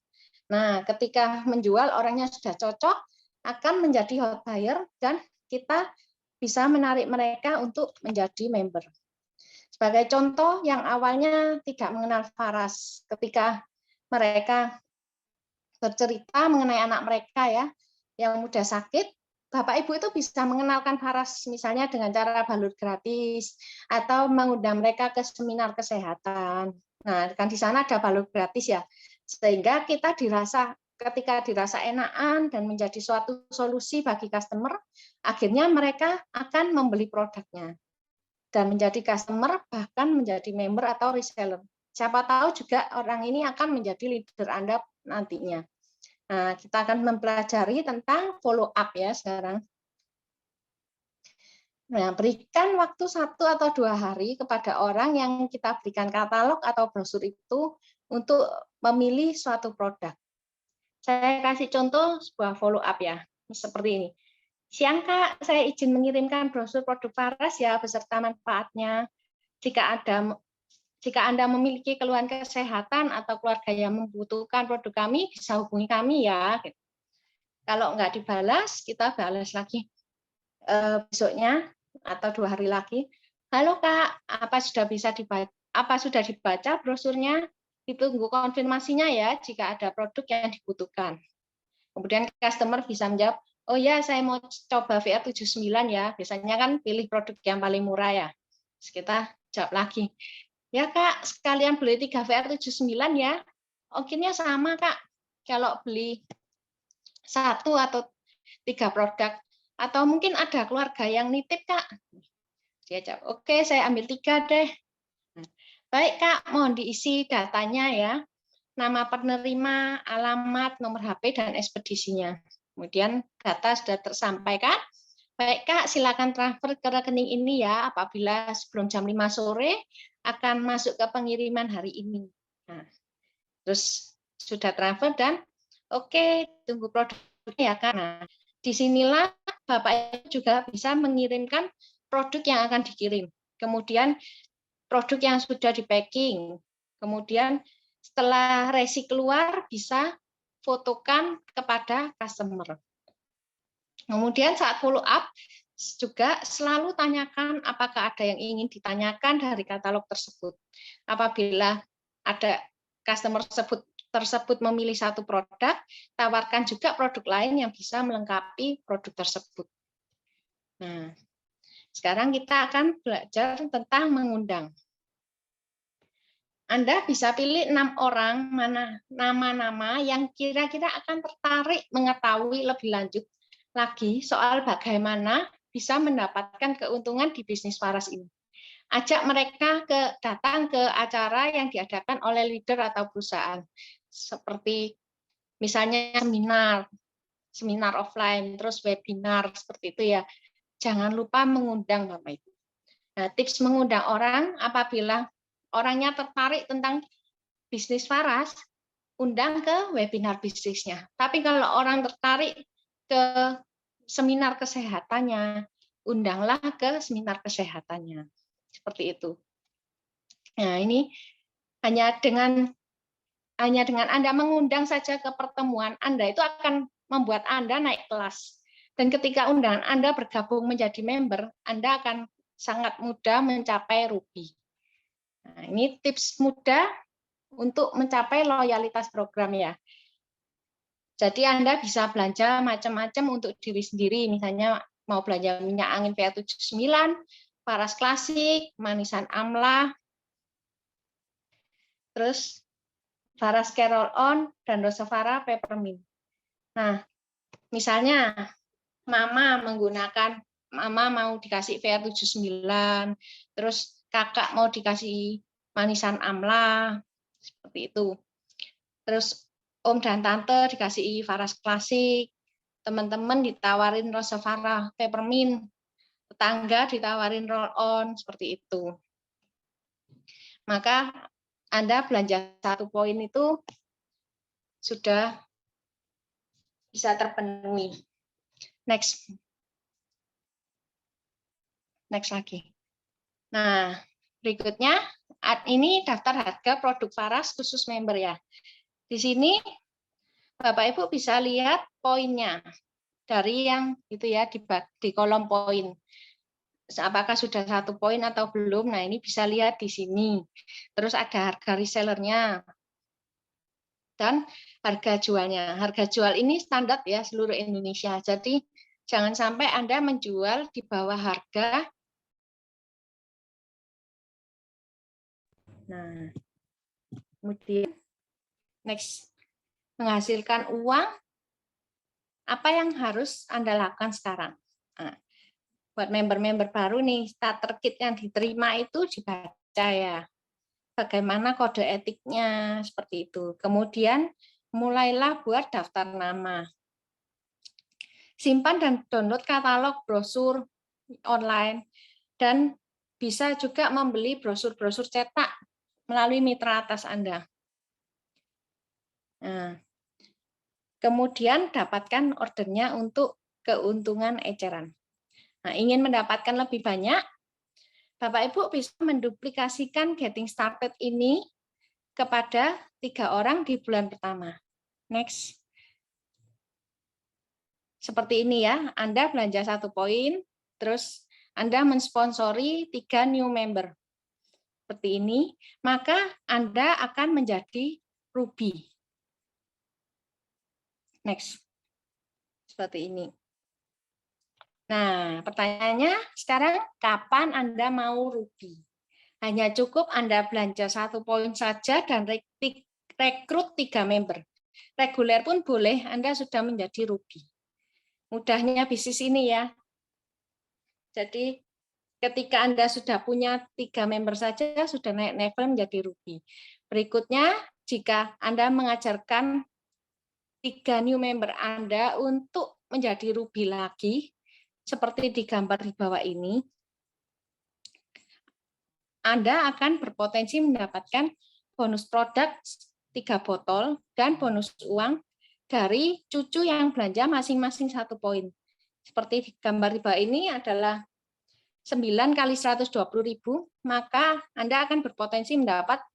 Nah, ketika menjual orangnya sudah cocok, akan menjadi hot buyer dan kita bisa menarik mereka untuk menjadi member. Sebagai contoh, yang awalnya tidak mengenal Faras, ketika mereka bercerita mengenai anak mereka ya, yang mudah sakit, Bapak Ibu itu bisa mengenalkan Faras misalnya dengan cara balut gratis atau mengundang mereka ke seminar kesehatan. Nah, kan di sana ada balut gratis ya. Sehingga ketika dirasa enakan dan menjadi suatu solusi bagi customer, akhirnya mereka akan membeli produknya dan menjadi customer, bahkan menjadi member atau reseller. Siapa tahu juga orang ini akan menjadi leader Anda nantinya. Nah, kita akan mempelajari tentang follow up ya sekarang. Nah, berikan waktu 1 atau 2 hari kepada orang yang kita berikan katalog atau brosur itu untuk memilih suatu produk. Saya kasih contoh sebuah follow up ya, seperti ini. Siang Kak, saya izin mengirimkan brosur produk Faras ya beserta manfaatnya. Jika Anda memiliki keluhan kesehatan atau keluarga yang membutuhkan produk kami, bisa hubungi kami ya. Kalau nggak dibalas, kita balas lagi besoknya atau 2 hari lagi. Halo Kak, apa sudah dibaca brosurnya? Ditunggu konfirmasinya ya jika ada produk yang dibutuhkan. Kemudian customer bisa menjawab, oh ya saya mau coba VR79 ya. Biasanya kan pilih produk yang paling murah ya. Terus kita jawab lagi, ya Kak sekalian beli 3 VR79 ya. Ongkirnya sama Kak. Kalau beli 1 atau 3 produk. Atau mungkin ada keluarga yang nitip Kak. Dia jawab, oke saya ambil 3 deh. Baik Kak, mohon diisi datanya ya. Nama penerima, alamat, nomor HP, dan ekspedisinya. Kemudian data sudah tersampaikan. Baik Kak, silakan transfer ke rekening ini ya. Apabila sebelum jam 5 sore akan masuk ke pengiriman hari ini. Nah, terus sudah transfer dan oke, tunggu produknya ya Kak. Nah, disinilah Bapak juga bisa mengirimkan produk yang akan dikirim. Kemudian produk yang sudah di packing. Kemudian setelah resi keluar bisa fotokan kepada customer. Kemudian saat follow up juga selalu tanyakan apakah ada yang ingin ditanyakan dari katalog tersebut. Apabila ada customer tersebut memilih satu produk, tawarkan juga produk lain yang bisa melengkapi produk tersebut. Nah, sekarang kita akan belajar tentang mengundang. Anda bisa pilih 6 orang nama-nama yang kira-kira akan tertarik mengetahui lebih lanjut lagi soal bagaimana bisa mendapatkan keuntungan di bisnis waras ini. Ajak mereka datang ke acara yang diadakan oleh leader atau perusahaan, seperti misalnya seminar offline, terus webinar seperti itu ya. Jangan lupa mengundang Bapak Ibu. Nah, tips mengundang orang apabila orangnya tertarik tentang bisnis waras, undang ke webinar bisnisnya. Tapi kalau orang tertarik ke seminar kesehatannya, undanglah ke seminar kesehatannya. Seperti itu. Nah, ini hanya dengan Anda mengundang saja ke pertemuan Anda itu akan membuat Anda naik kelas. Dan ketika undangan Anda bergabung menjadi member, Anda akan sangat mudah mencapai ruby. Nah, ini tips mudah untuk mencapai loyalitas program ya. Jadi Anda bisa belanja macam-macam untuk diri sendiri, misalnya mau belanja minyak angin PA79, Faras Klasik, Manisan Amla, terus Faras Carol On, dan Rosavara Peppermint. Nah, misalnya Mama mau dikasih PR79, terus kakak mau dikasih Manisan Amla, seperti itu. Terus Om dan Tante dikasih Faras Klasik, teman-teman ditawarin Rosavara Peppermint, tetangga ditawarin Roll On, seperti itu. Maka Anda belanja 1 poin itu sudah bisa terpenuhi. Next lagi. Nah, berikutnya ini daftar harga produk Faras khusus member ya. Di sini Bapak Ibu bisa lihat poinnya dari yang itu ya di kolom poin. Apakah sudah 1 poin atau belum? Nah, ini bisa lihat di sini. Terus ada harga resellernya dan harga jualnya. Harga jual ini standar ya seluruh Indonesia. Jadi jangan sampai Anda menjual di bawah harga. Nah, kemudian next, menghasilkan uang, apa yang harus Anda lakukan sekarang? Nah, buat member-member baru nih, starter kit yang diterima itu dibaca ya. Bagaimana kode etiknya, seperti itu. Kemudian mulailah buat daftar nama. Simpan dan download katalog brosur online, dan bisa juga membeli brosur-brosur cetak melalui mitra atas Anda. Nah, kemudian dapatkan ordernya untuk keuntungan eceran. Nah, ingin mendapatkan lebih banyak, Bapak Ibu bisa menduplikasikan Getting Started ini kepada 3 orang di bulan pertama. Next. Seperti ini ya, Anda belanja 1 poin, terus Anda mensponsori 3 new member. Seperti ini, maka Anda akan menjadi ruby. Next. Seperti ini. Nah, pertanyaannya sekarang kapan Anda mau ruby? Hanya cukup Anda belanja 1 poin saja dan rekrut 3 member. Reguler pun boleh, Anda sudah menjadi ruby. Mudahnya bisnis ini ya. Jadi ketika Anda sudah punya 3 member saja, sudah naik level menjadi ruby. Berikutnya, jika Anda mengajarkan 3 new member Anda untuk menjadi ruby lagi, seperti di gambar di bawah ini, Anda akan berpotensi mendapatkan bonus produk 3 botol dan bonus uang dari cucu yang belanja masing-masing 1 poin. Seperti di gambar di bawah ini adalah 9 kali 120.000, maka Anda akan berpotensi mendapat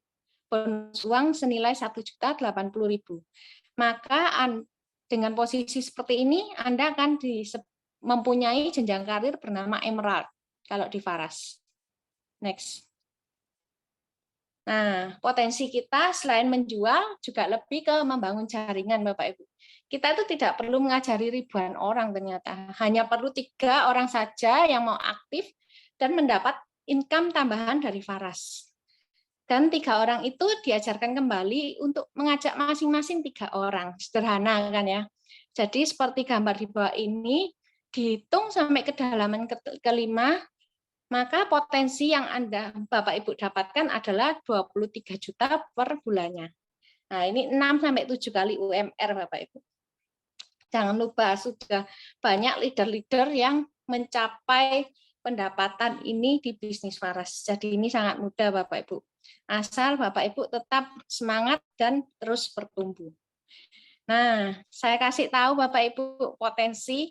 bonus uang senilai 1.080.000. Maka dengan posisi seperti ini, Anda akan mempunyai jenjang karir bernama Emerald kalau di Faras. Next. Nah, potensi kita selain menjual juga lebih ke membangun jaringan, Bapak Ibu. Kita itu tidak perlu mengajari ribuan orang ternyata. Hanya perlu 3 orang saja yang mau aktif dan mendapat income tambahan dari Faras. Dan 3 orang itu diajarkan kembali untuk mengajak masing-masing 3 orang. Sederhana kan ya. Jadi seperti gambar di bawah ini, dihitung sampai kedalaman kelima, maka potensi yang Bapak Ibu dapatkan adalah 23 juta per bulannya. Nah, ini 6 sampai 7 kali UMR Bapak Ibu. Jangan lupa sudah banyak leader-leader yang mencapai pendapatan ini di bisnis waras. Jadi ini sangat mudah Bapak Ibu. Asal Bapak Ibu tetap semangat dan terus bertumbuh. Nah, saya kasih tahu Bapak Ibu potensi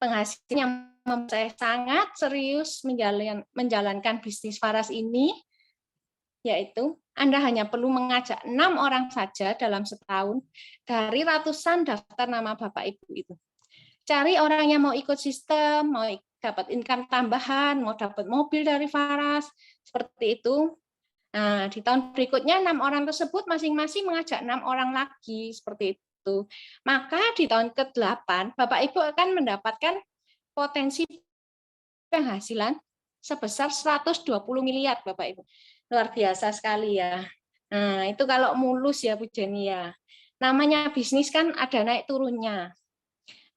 penghasilan yang saya sangat serius menjalankan bisnis waras ini, yaitu Anda hanya perlu mengajak 6 orang saja dalam setahun dari ratusan daftar nama Bapak Ibu itu. Cari orang yang mau ikut sistem, mau dapat income tambahan, mau dapat mobil dari Faras, seperti itu. Nah, di tahun berikutnya 6 orang tersebut masing-masing mengajak 6 orang lagi, seperti itu. Maka di tahun ke-8, Bapak Ibu akan mendapatkan potensi penghasilan sebesar 120 miliar, Bapak Ibu. Luar biasa sekali ya. Nah, itu kalau mulus ya Bu Jenny ya. Namanya bisnis kan ada naik turunnya.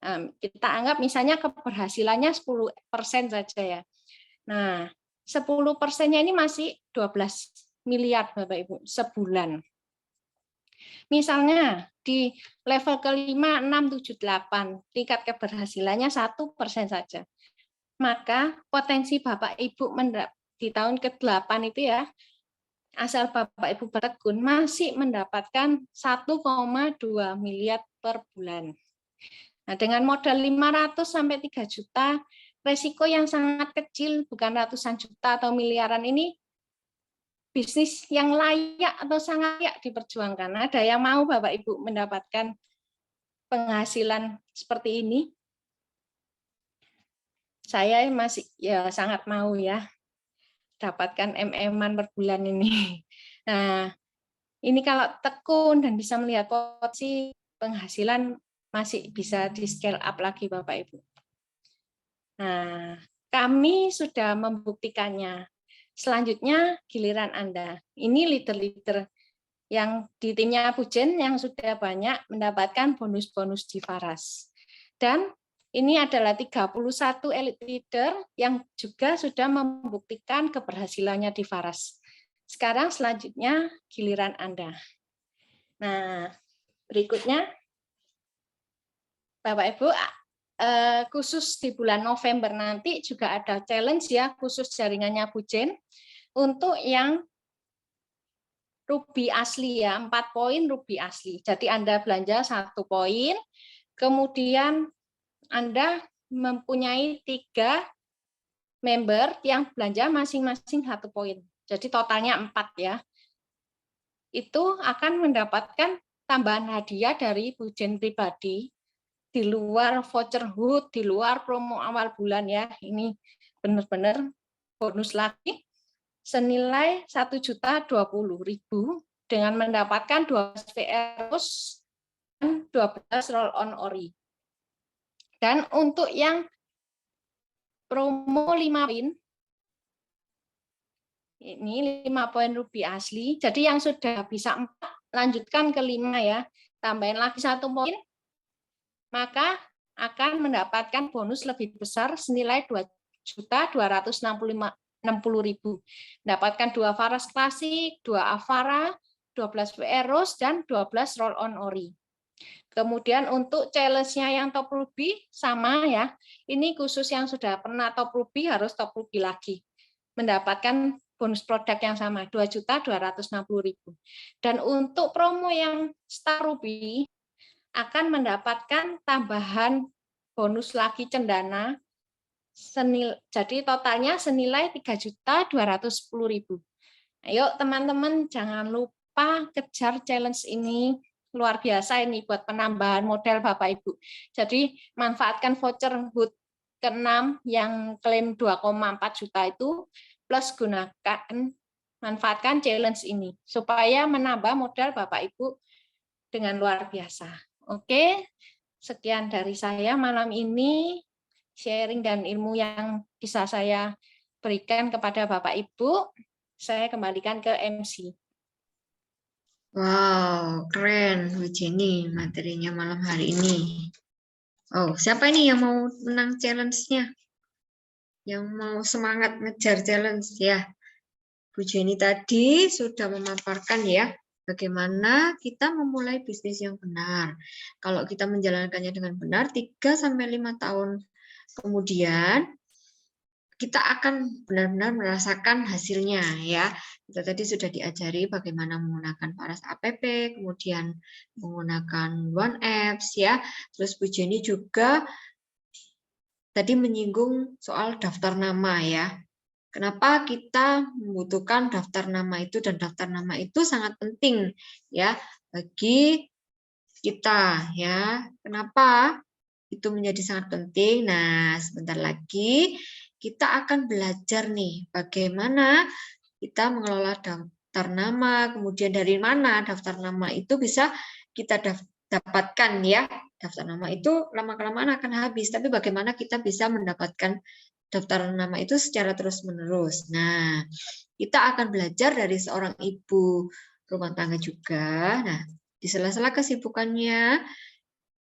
Nah, kita anggap misalnya keberhasilannya 10% saja ya. Nah, 10%-nya ini masih 12 miliar Bapak Ibu sebulan. Misalnya di level kelima 6, 7, 8, tingkat keberhasilannya 1% saja. Maka potensi Bapak Ibu di tahun ke-8 itu ya, asal Bapak Ibu bertekun masih mendapatkan 1,2 miliar per bulan. Nah, dengan modal 500 sampai 3 juta, resiko yang sangat kecil, bukan ratusan juta atau miliaran ini, bisnis yang layak atau sangat layak diperjuangkan. Ada yang mau Bapak Ibu mendapatkan penghasilan seperti ini? Saya masih ya sangat mau ya dapatkan MM-an per bulan ini. Nah, ini kalau tekun dan bisa melihat potensi penghasilan masih bisa di scale up lagi Bapak Ibu. Nah, kami sudah membuktikannya. Selanjutnya giliran Anda. Ini leader-leader yang di timnya Bu Jen yang sudah banyak mendapatkan bonus-bonus di Faras. Dan ini adalah 31 elite leader yang juga sudah membuktikan keberhasilannya di Faras. Sekarang selanjutnya giliran Anda. Nah, berikutnya Bapak Ibu, khusus di bulan November nanti juga ada challenge ya, khusus jaringannya Bu Jen untuk yang ruby asli ya, 4 poin ruby asli. Jadi Anda belanja 1 poin, kemudian Anda mempunyai 3 member yang belanja masing-masing 1 poin. Jadi totalnya 4 ya. Itu akan mendapatkan tambahan hadiah dari Bu Jen pribadi di luar voucher HUT, di luar promo awal bulan ya. Ini benar-benar bonus lagi senilai 1.020.000 dengan mendapatkan 12 VR dan 12 roll on ori. Dan untuk yang promo 5 poin, ini 5 poin ruby asli, jadi yang sudah bisa 4, lanjutkan ke 5 ya, tambahin lagi 1 poin, maka akan mendapatkan bonus lebih besar senilai 2.260.000. Mendapatkan 2 Faras klasik, 2 Avara, 12 WR dan 12 roll on ori. Kemudian untuk challenge-nya yang top ruby sama ya. Ini khusus yang sudah pernah top ruby harus top ruby lagi. Mendapatkan bonus produk yang sama 2.260.000. Dan untuk promo yang star ruby akan mendapatkan tambahan bonus lagi cendana jadi totalnya senilai 3.210.000. Ayo teman-teman jangan lupa kejar challenge ini. Luar biasa ini buat penambahan modal Bapak Ibu. Jadi manfaatkan voucher HUT ke-6 yang klaim 2,4 juta itu, plus manfaatkan challenge ini supaya menambah modal Bapak Ibu dengan luar biasa. Oke, sekian dari saya malam ini, sharing dan ilmu yang bisa saya berikan kepada Bapak Ibu. Saya kembalikan ke MC. Wow, keren Bu Jenny materinya malam hari ini. Oh, siapa ini yang mau menang challenge-nya? Yang mau semangat ngejar challenge ya? Bu Jenny tadi sudah memaparkan ya, bagaimana kita memulai bisnis yang benar. Kalau kita menjalankannya dengan benar, 3-5 tahun kemudian, kita akan benar-benar merasakan hasilnya ya. Kita tadi sudah diajari bagaimana menggunakan Paras app, kemudian menggunakan One Apps ya. Terus Bu Jenny juga tadi menyinggung soal daftar nama ya. Kenapa kita membutuhkan daftar nama itu, dan daftar nama itu sangat penting ya bagi kita ya. Kenapa itu menjadi sangat penting? Nah, sebentar lagi kita akan belajar nih bagaimana kita mengelola daftar nama, kemudian dari mana daftar nama itu bisa kita dapatkan ya. Daftar nama itu lama-kelamaan akan habis, tapi bagaimana kita bisa mendapatkan daftar nama itu secara terus-menerus. Nah, kita akan belajar dari seorang ibu rumah tangga juga. Nah, di sela-sela kesibukannya,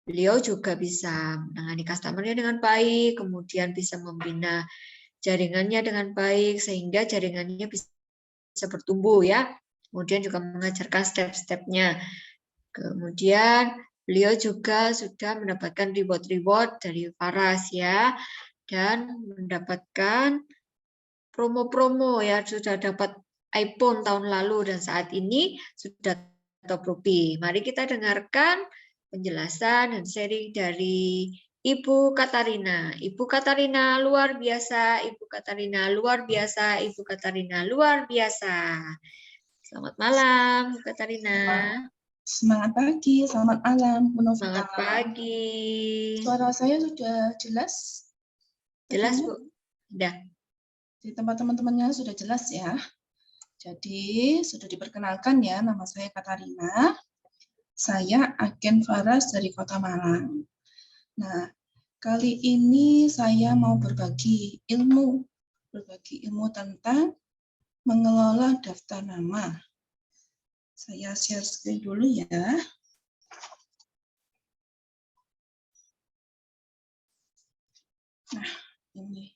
beliau juga bisa menangani customer-nya dengan baik, kemudian bisa membina jaringannya dengan baik, sehingga jaringannya bisa bertumbuh ya. Kemudian juga mengajarkan step-stepnya. Kemudian beliau juga sudah mendapatkan reward-reward dari Paras ya, dan mendapatkan promo-promo ya, sudah dapat iPhone tahun lalu dan saat ini sudah top rupi. Mari kita dengarkan penjelasan dan sharing dari Ibu Katarina. Ibu Katarina luar biasa, Ibu Katarina luar biasa, Ibu Katarina luar biasa. Selamat malam, Bu Katarina. Semangat pagi, selamat malam, Bu Novita. Selamat pagi. Suara saya sudah jelas? Jelas, Bu. Sudah. Di tempat teman-temannya sudah jelas ya. Jadi, sudah diperkenalkan ya, nama saya Katarina. Saya agen Faras dari Kota Malang. Nah, kali ini saya mau berbagi ilmu tentang mengelola daftar nama. Saya share screen dulu ya. Nah, ini.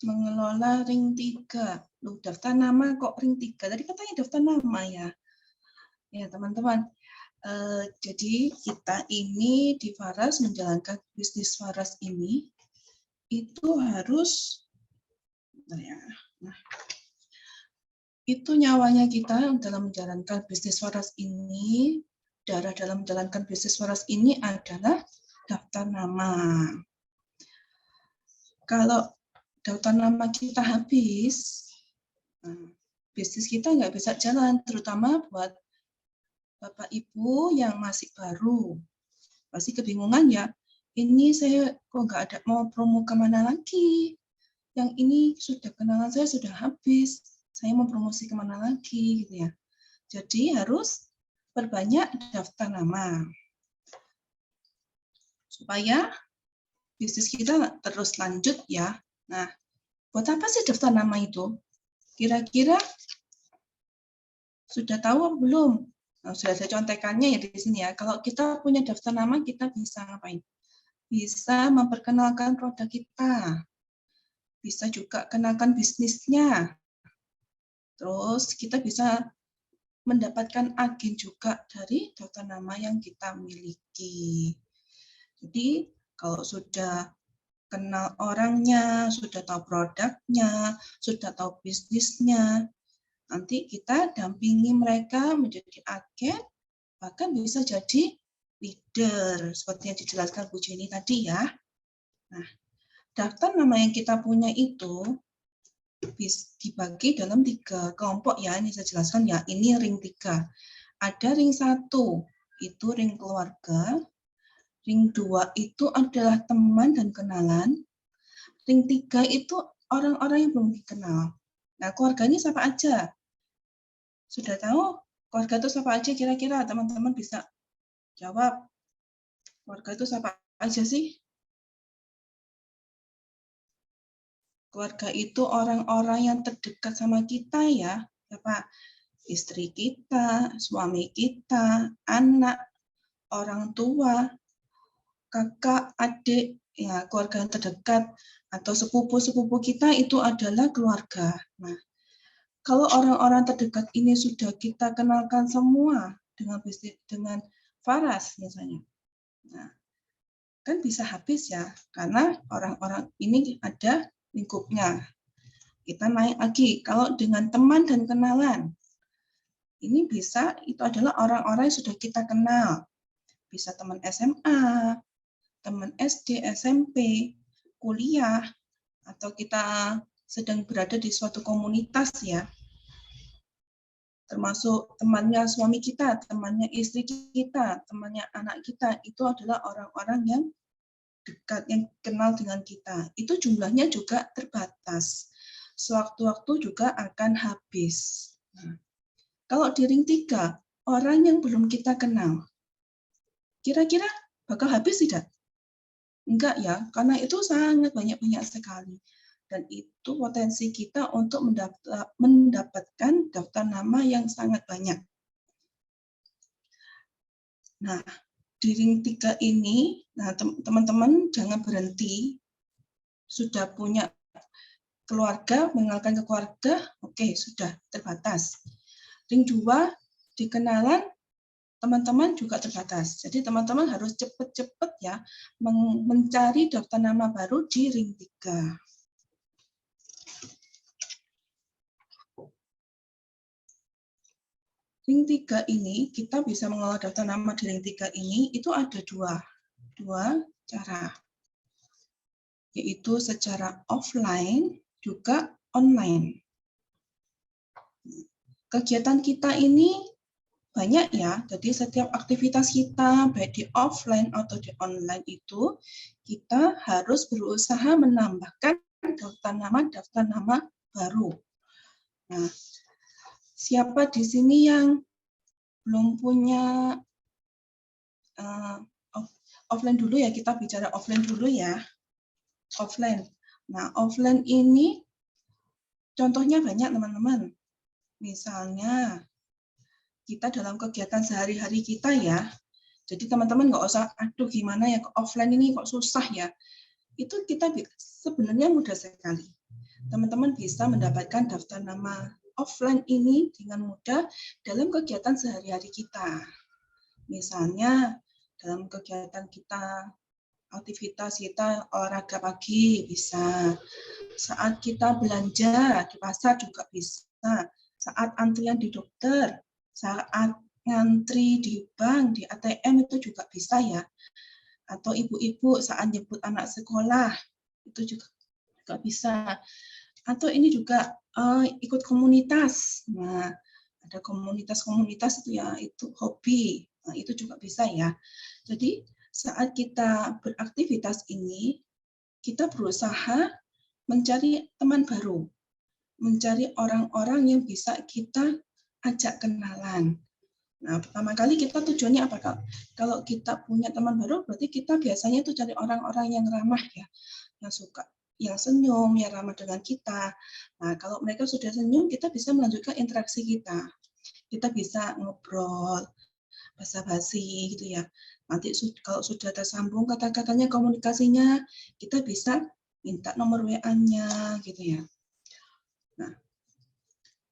Mengelola ring 3. Loh, daftar nama kok ring 3? Tadi katanya daftar nama ya. Ya, teman-teman. Jadi, kita ini di Faras, menjalankan bisnis Faras ini, itu harus, itu nyawanya kita dalam menjalankan bisnis Faras ini, darah dalam menjalankan bisnis Faras ini adalah daftar nama. Kalau daftar nama kita habis, bisnis kita nggak bisa jalan, terutama buat Bapak Ibu yang masih baru. Pasti kebingungan ya, ini saya kok nggak ada mau promo kemana lagi. Yang ini sudah kenalan saya sudah habis, saya mau promosi kemana lagi gitu ya. Jadi harus perbanyak daftar nama. Supaya bisnis kita terus lanjut ya. Nah, buat apa sih daftar nama itu? Kira-kira sudah tahu apa belum? Nah, sudah ada contekannya ya di sini ya. Kalau kita punya daftar nama, kita bisa ngapain? Bisa memperkenalkan produk kita. Bisa juga kenalkan bisnisnya. Terus kita bisa mendapatkan agen juga dari daftar nama yang kita miliki. Jadi kalau sudah kenal orangnya, sudah tahu produknya, sudah tahu bisnisnya, nanti kita dampingi mereka menjadi agen, bahkan bisa jadi leader, seperti yang dijelaskan Bu Jenny tadi ya. Nah, daftar nama yang kita punya itu dibagi dalam 3 kelompok ya, ini saya jelaskan ya, ini ring 3. Ada ring 1, itu ring keluarga, ring 2 itu adalah teman dan kenalan, ring 3 itu orang-orang yang belum dikenal. Nah, keluarga ini siapa aja? Sudah tahu keluarga itu siapa aja kira-kira? Teman-teman bisa jawab. Keluarga itu siapa aja sih? Keluarga itu orang-orang yang terdekat sama kita ya. Siapa? Istri kita, suami kita, anak, orang tua, kakak, adik, ya keluarga yang terdekat, atau sepupu-sepupu kita itu adalah keluarga. Nah, kalau orang-orang terdekat ini sudah kita kenalkan semua dengan Faras misalnya, nah, kan bisa habis ya, karena orang-orang ini ada lingkupnya. Kita naik lagi, kalau dengan teman dan kenalan, ini bisa itu adalah orang-orang yang sudah kita kenal. Bisa teman SMA, teman SD, SMP, kuliah, atau kita sedang berada di suatu komunitas ya. Termasuk temannya suami kita, temannya istri kita, temannya anak kita, itu adalah orang-orang yang dekat, yang kenal dengan kita. Itu jumlahnya juga terbatas. Sewaktu-waktu juga akan habis. Nah, kalau di ring 3, orang yang belum kita kenal, kira-kira bakal habis tidak? Enggak ya, karena itu sangat banyak-banyak sekali. Dan itu potensi kita untuk mendapatkan daftar nama yang sangat banyak. Nah, di ring 3 ini, nah teman-teman jangan berhenti. Sudah punya keluarga, mengenalkan ke keluarga, oke, sudah terbatas. Ring 2, dikenalan, teman-teman juga terbatas. Jadi teman-teman harus cepat-cepat ya mencari daftar nama baru di ring 3. Ring 3 ini, kita bisa mengelola daftar nama di ring 3 ini, itu ada dua cara. Yaitu secara offline, juga online. Kegiatan kita ini banyak ya, jadi setiap aktivitas kita, baik di offline atau di online itu, kita harus berusaha menambahkan daftar nama baru. Nah, siapa di sini yang belum punya offline dulu ya, kita bicara offline dulu ya. Offline. Nah, offline ini contohnya banyak teman-teman. Misalnya, kita dalam kegiatan sehari-hari kita ya, jadi teman-teman nggak usah, aduh gimana ya, offline ini kok susah ya. Itu kita sebenarnya mudah sekali. Teman-teman bisa mendapatkan daftar nama offline ini dengan mudah dalam kegiatan sehari-hari kita. Misalnya dalam kegiatan kita, aktivitas kita olahraga pagi bisa, saat kita belanja di pasar juga bisa, saat antrian di dokter, saat ngantri di bank, di ATM itu juga bisa ya. Atau ibu-ibu saat jemput anak sekolah, itu juga bisa. Atau ini juga ikut komunitas. Nah, ada komunitas-komunitas itu ya, itu hobi. Nah, itu juga bisa ya. Jadi saat kita beraktivitas ini, kita berusaha mencari teman baru, mencari orang-orang yang bisa kita ajak kenalan. Nah, pertama kali kita tujuannya apa? Kalau kita punya teman baru, berarti kita biasanya itu cari orang-orang yang ramah ya, yang suka, yang senyum, yang ramah dengan kita. Nah, kalau mereka sudah senyum, kita bisa melanjutkan interaksi kita. Kita bisa ngobrol, basa-basi gitu ya. Nanti kalau sudah tersambung kata-katanya, komunikasinya, kita bisa minta nomor WA-nya gitu ya. Nah,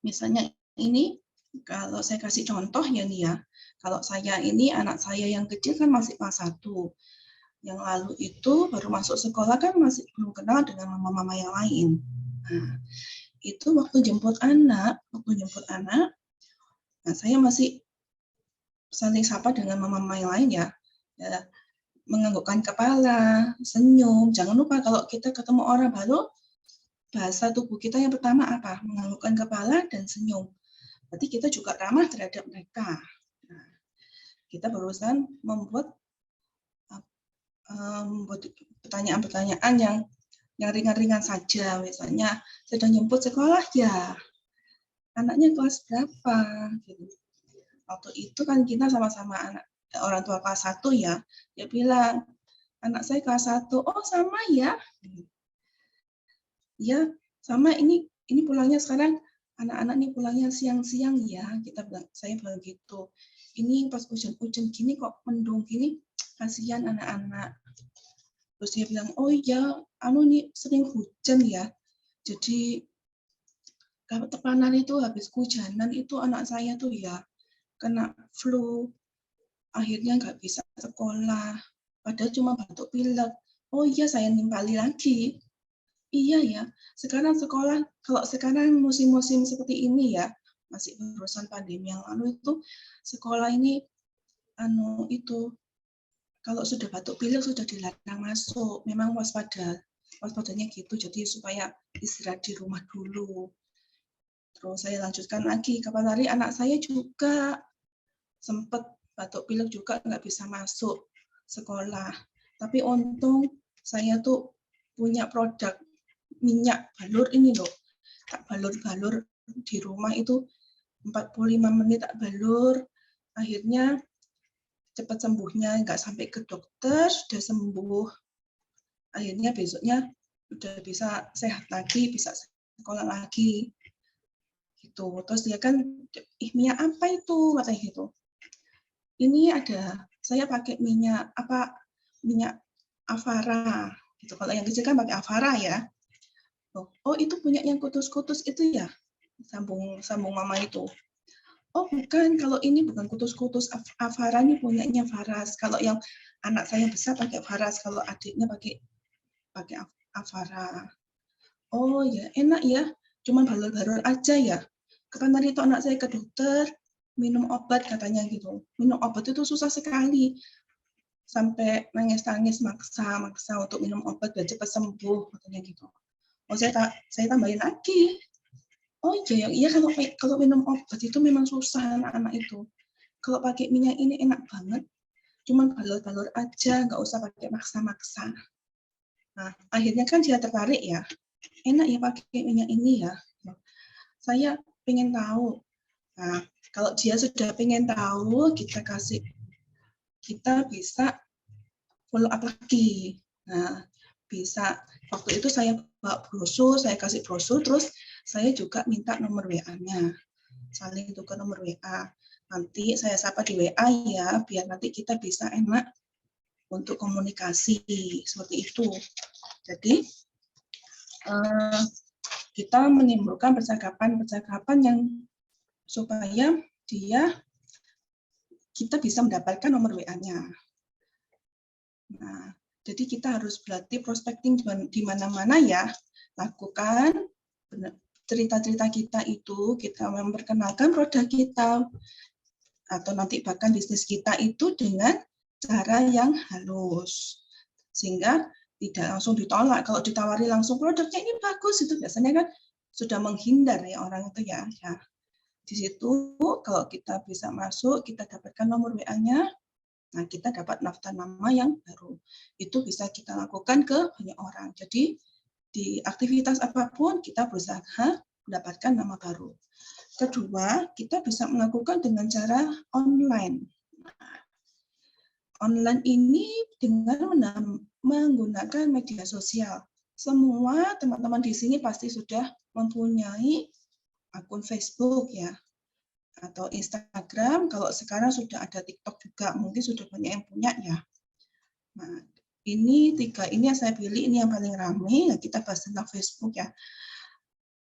misalnya ini, kalau saya kasih contoh ya nih ya, kalau saya ini, anak saya yang kecil kan masih kelas 1. Yang lalu itu baru masuk sekolah kan masih belum kenal dengan mama-mama yang lain. Nah, itu waktu jemput anak, nah saya masih saling sapa dengan mama-mama yang lain ya, menganggukkan kepala, senyum. Jangan lupa kalau kita ketemu orang baru, bahasa tubuh kita yang pertama apa? Menganggukkan kepala dan senyum. Berarti kita juga ramah terhadap mereka. Nah, kita berusaha membuat pertanyaan-pertanyaan yang ringan-ringan saja. Misalnya, sedang jemput sekolah ya? Anaknya kelas berapa? Gitu. Waktu itu kan kita sama-sama orang tua kelas 1 ya. Dia bilang, anak saya kelas 1. Oh, sama ya? Ya, sama ini pulangnya sekarang, anak-anak ini pulangnya siang-siang ya. Saya bilang gitu. Ini pas hujan-hujan gini kok mendung gini, kasihan anak-anak. Terus dia bilang, oh iya, nih sering hujan ya. Jadi kalau tepanan itu habis kehujanan itu anak saya tuh ya kena flu. Akhirnya nggak bisa sekolah. Padahal cuma batuk pilek. Oh iya, saya nimpali lagi. Iya ya, sekarang sekolah, kalau sekarang musim-musim seperti ini ya, masih urusan pandemi yang lalu itu, sekolah ini, itu, kalau sudah batuk pilek sudah dilarang masuk, memang waspadanya gitu, jadi supaya istirahat di rumah dulu. Terus saya lanjutkan lagi, kapan hari anak saya juga sempat batuk pilek juga nggak bisa masuk sekolah. Tapi untung saya tuh punya produk minyak balur ini loh, tak balur-balur di rumah itu 45 menit tak balur, akhirnya cepat sembuhnya, nggak sampai ke dokter, sudah sembuh. Akhirnya besoknya udah bisa sehat lagi, bisa sekolah lagi. Gitu. Terus dia kan, minyak apa itu? Katanya gitu. Ini ada, saya pakai minyak Avara. Gitu. Kalau yang kecil kan pakai Avara ya. Oh itu punya yang kutus-kutus itu ya? Sambung mama itu. Oh bukan, kalau ini bukan kutus-kutus, Avara ini punyanya Faras. Kalau yang anak saya besar pakai Faras, kalau adiknya pakai Avara. Oh ya, enak ya, cuman balur-balur aja ya. Kapan tadi itu anak saya ke dokter, minum obat katanya gitu. Minum obat itu susah sekali. Sampai nangis-nangis maksa untuk minum obat biar cepat sembuh katanya gitu. Oh saya tambahin lagi. Oh iya kalau minum obat itu memang susah anak-anak itu. Kalau pakai minyak ini enak banget, cuman balur-balur aja, nggak usah pakai maksa-maksa. Nah, akhirnya kan dia tertarik ya, enak ya pakai minyak ini ya. Saya pengen tahu. Nah, kalau dia sudah pengen tahu, kita bisa follow up lagi. Nah, bisa waktu itu saya bawa brosur, saya kasih brosur, terus saya juga minta nomor WA-nya, saling tukar nomor WA. Nanti saya sapa di WA ya, biar nanti kita bisa enak untuk komunikasi seperti itu. Jadi kita menimbulkan percakapan yang supaya kita bisa mendapatkan nomor WA-nya. Nah, jadi kita harus berarti prospecting di mana-mana ya, lakukan cerita-cerita kita itu, kita memperkenalkan produk kita, atau nanti bahkan bisnis kita itu dengan cara yang halus. Sehingga tidak langsung ditolak. Kalau ditawari langsung produknya ini bagus, itu biasanya kan sudah menghindar ya orang itu ya. Di situ kalau kita bisa masuk, kita dapatkan nomor WA-nya, nah kita dapat daftar nama yang baru. Itu bisa kita lakukan ke banyak orang. Jadi di aktivitas apapun kita berusaha mendapatkan nama baru. Kedua, kita bisa melakukan dengan cara online. Online ini dengan menggunakan media sosial. Semua teman-teman di sini pasti sudah mempunyai akun Facebook ya, atau Instagram. Kalau sekarang sudah ada TikTok juga, mungkin sudah banyak yang punya ya. Nah, ini 3 ini yang saya pilih, ini yang paling ramai. Nah, kita bahas tentang Facebook ya.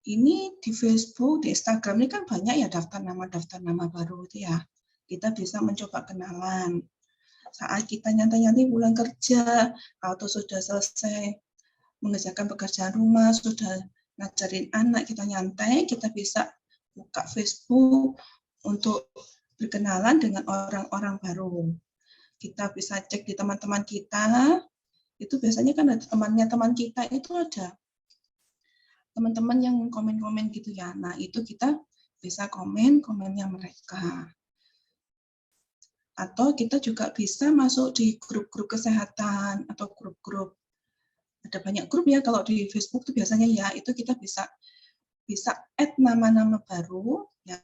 Ini di Facebook, di Instagram ini kan banyak ya daftar nama baru itu ya. Kita bisa mencoba kenalan. Saat kita nyantai-nyantai pulang kerja, atau sudah selesai mengerjakan pekerjaan rumah, sudah ngajarin anak, kita nyantai, kita bisa buka Facebook untuk berkenalan dengan orang-orang baru. Kita bisa cek di teman-teman kita, itu biasanya kan ada teman kita itu ada teman-teman yang komen-komen gitu ya. Nah, itu kita bisa komennya mereka. Atau kita juga bisa masuk di grup-grup kesehatan atau grup-grup. Ada banyak grup ya kalau di Facebook itu biasanya ya, itu kita bisa add nama-nama baru ya.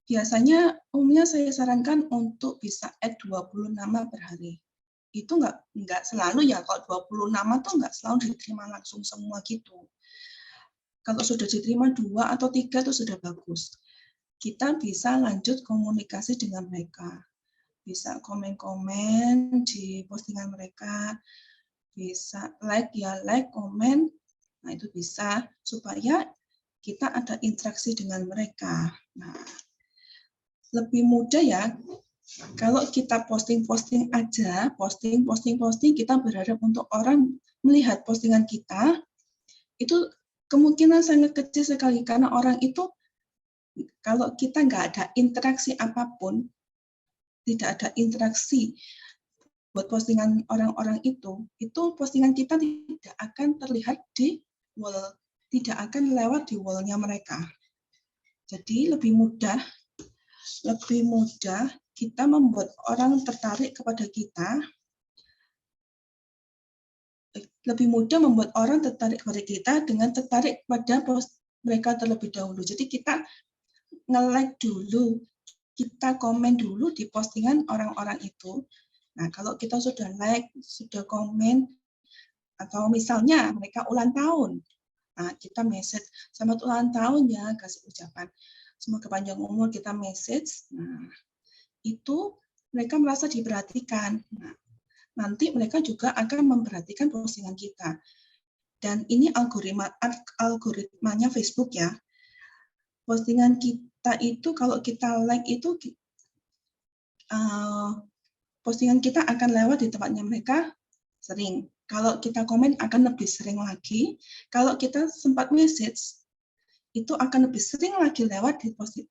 Biasanya umumnya saya sarankan untuk bisa add 20 nama per hari. Itu nggak selalu ya, kalau 20 nama tuh nggak selalu diterima langsung semua gitu. Kalau sudah diterima 2 atau 3 itu sudah bagus. Kita bisa lanjut komunikasi dengan mereka. bisa komen-komen di postingan mereka, bisa like ya like, komen. Nah, itu bisa supaya kita ada interaksi dengan mereka. Nah, lebih mudah ya kalau kita posting aja, posting, kita berharap untuk orang melihat postingan kita, itu kemungkinan sangat kecil sekali karena orang itu kalau kita nggak ada interaksi apapun, tidak ada interaksi buat postingan orang-orang itu postingan kita tidak akan terlihat di wall, tidak akan lewat di wall-nya mereka. Jadi lebih mudah kita membuat orang tertarik kepada kita, lebih mudah membuat orang tertarik kepada kita dengan tertarik pada post mereka terlebih dahulu. Jadi kita nge-like dulu, kita komen dulu di postingan orang-orang itu. Nah, kalau kita sudah like, sudah komen, atau misalnya mereka ulang tahun, nah kita message, selamat ulang tahun ya, kasih ucapan. Semoga panjang umur, kita message. Nah, itu mereka merasa diperhatikan. Nah, nanti mereka juga akan memperhatikan postingan kita. Dan ini algoritmanya Facebook ya. Postingan kita itu kalau kita like itu postingan kita akan lewat di tempatnya mereka sering. Kalau kita komen akan lebih sering lagi. Kalau kita sempat message, itu akan lebih sering lagi lewat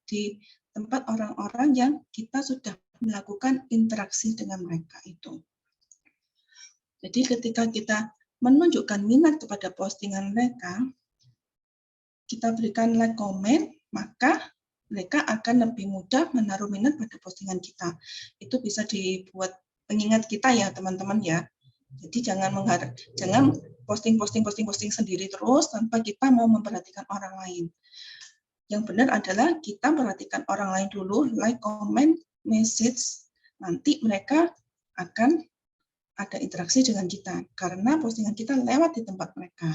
di tempat orang-orang yang kita sudah melakukan interaksi dengan mereka itu. Jadi ketika kita menunjukkan minat kepada postingan mereka, kita berikan like, komen, maka mereka akan lebih mudah menaruh minat pada postingan kita. Itu bisa dibuat pengingat kita ya teman-teman ya. Jadi jangan posting sendiri terus tanpa kita mau memperhatikan orang lain. Yang benar adalah kita perhatikan orang lain dulu, like, comment, message, nanti mereka akan ada interaksi dengan kita karena postingan kita lewat di tempat mereka.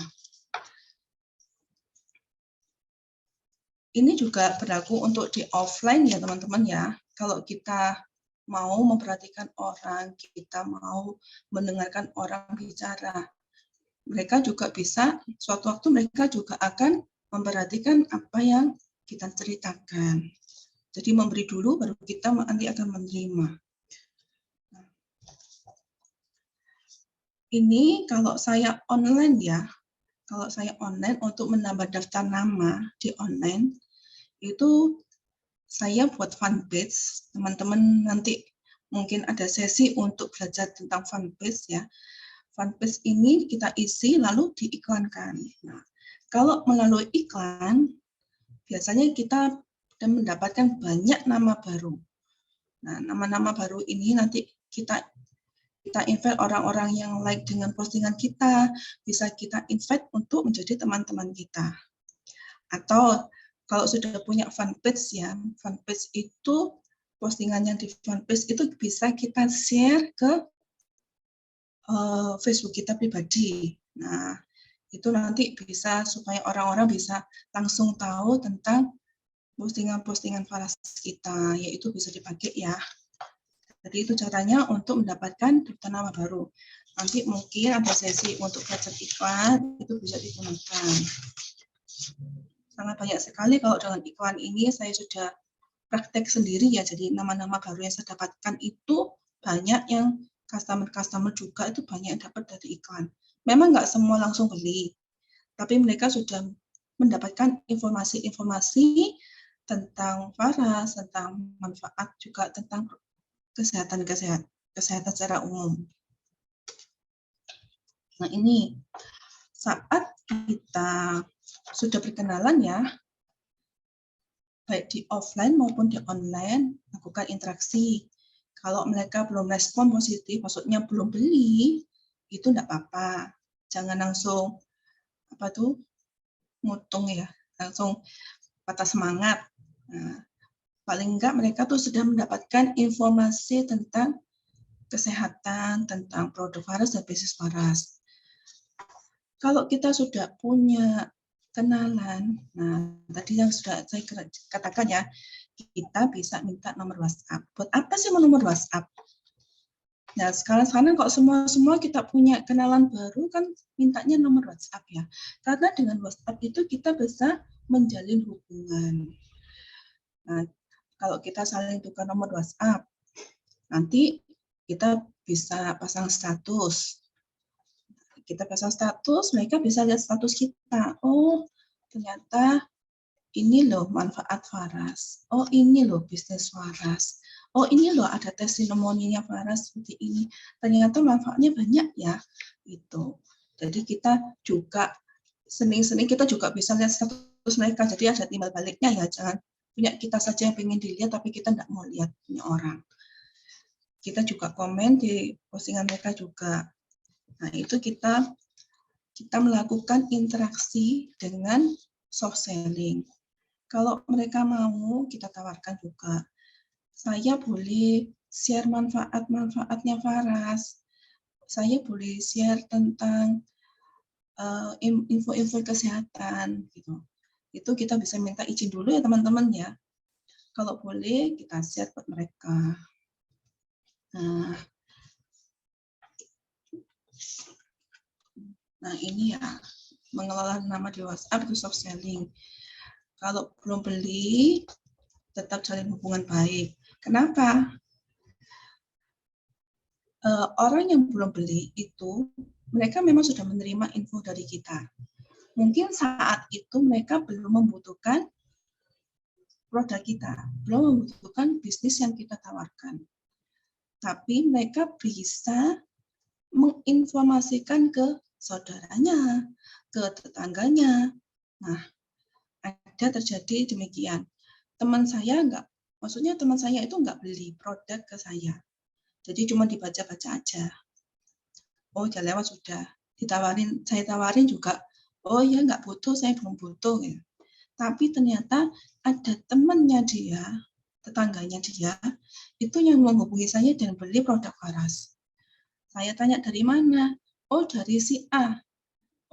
Ini juga berlaku untuk di offline ya teman-teman ya. Kalau kita mau memperhatikan orang, kita mau mendengarkan orang bicara, mereka juga bisa, suatu waktu mereka juga akan memperhatikan apa yang kita ceritakan. Jadi memberi dulu, baru kita nanti akan menerima. Ini kalau saya online ya, kalau saya online untuk menambah daftar nama di online, itu saya buat fanpage. Teman-teman nanti mungkin ada sesi untuk belajar tentang fanpage ya. Fanpage ini kita isi lalu diiklankan. Nah, kalau melalui iklan, biasanya kita mendapatkan banyak nama baru. Nah, nama-nama baru ini nanti kita invite orang-orang yang like dengan postingan kita, bisa kita invite untuk menjadi teman-teman kita. Atau kalau sudah punya fanpage ya, fanpage itu postingan yang di fanpage itu bisa kita share ke Facebook kita pribadi. Nah, itu nanti bisa supaya orang-orang bisa langsung tahu tentang postingan-postingan Faras kita, yaitu bisa dipakai ya. Jadi itu caranya untuk mendapatkan daftar nama baru. Nanti mungkin ada sesi untuk belajar iklan, itu bisa digunakan. Sangat banyak sekali kalau dengan iklan ini saya sudah praktek sendiri ya, jadi nama-nama baru yang saya dapatkan itu banyak yang customer juga itu banyak yang dapat dari iklan. Memang nggak semua langsung beli, tapi mereka sudah mendapatkan informasi-informasi tentang Faras, tentang manfaat juga tentang kesehatan secara umum. Nah ini saat kita sudah berkenalan ya, baik di offline maupun di online, lakukan interaksi. Kalau mereka belum respon positif, maksudnya belum beli, itu enggak apa-apa. Jangan langsung mutung ya, langsung patah semangat. Nah, paling enggak mereka tuh sudah mendapatkan informasi tentang kesehatan, tentang produk Faras dan bisnis Faras. Kalau kita sudah punya kenalan, nah tadi yang sudah saya katakan ya, kita bisa minta nomor WhatsApp. Buat apa sih mau nomor WhatsApp? Nah, sekarang kok semua kita punya kenalan baru kan mintanya nomor WhatsApp ya. Karena dengan WhatsApp itu kita bisa menjalin hubungan. Nah, kalau kita saling tukar nomor WhatsApp, nanti kita bisa pasang status. Kita pasang status, mereka bisa lihat status kita. Oh, ternyata ini loh manfaat Faras. Oh, ini loh bisnis Faras. Oh, ini loh ada testimoninya Faras seperti ini. Ternyata manfaatnya banyak ya. Itu. Jadi kita juga sering-sering kita juga bisa lihat status mereka. Jadi ada timbal baliknya ya. Jangan punya kita saja yang pengen dilihat tapi kita nggak mau lihat punya orang. Kita juga komen di postingan mereka juga. Nah, itu kita melakukan interaksi dengan soft selling. Kalau mereka mau, kita tawarkan juga. Saya boleh share manfaat-manfaatnya Faras. Saya boleh share tentang info-info kesehatan. Gitu. Itu kita bisa minta izin dulu ya teman-teman ya. Kalau boleh, kita share buat mereka. Nah, ini ya, mengelola nama di WhatsApp itu soft selling. Kalau belum beli, tetap jalin hubungan baik. Kenapa? Orang yang belum beli itu, mereka memang sudah menerima info dari kita. Mungkin saat itu mereka belum membutuhkan produk kita, belum membutuhkan bisnis yang kita tawarkan. Tapi mereka bisa menginformasikan ke saudaranya, ke tetangganya. Nah, ada terjadi demikian. Teman saya maksudnya teman saya itu nggak beli produk ke saya. Jadi cuma dibaca-baca aja. Oh, udah lewat sudah. Saya tawarin juga. Oh ya nggak butuh, saya belum butuh. Ya. Tapi ternyata ada temannya dia, tetangganya dia, itu yang menghubungi saya dan beli produk Faras. Saya tanya dari mana? Oh, dari si A.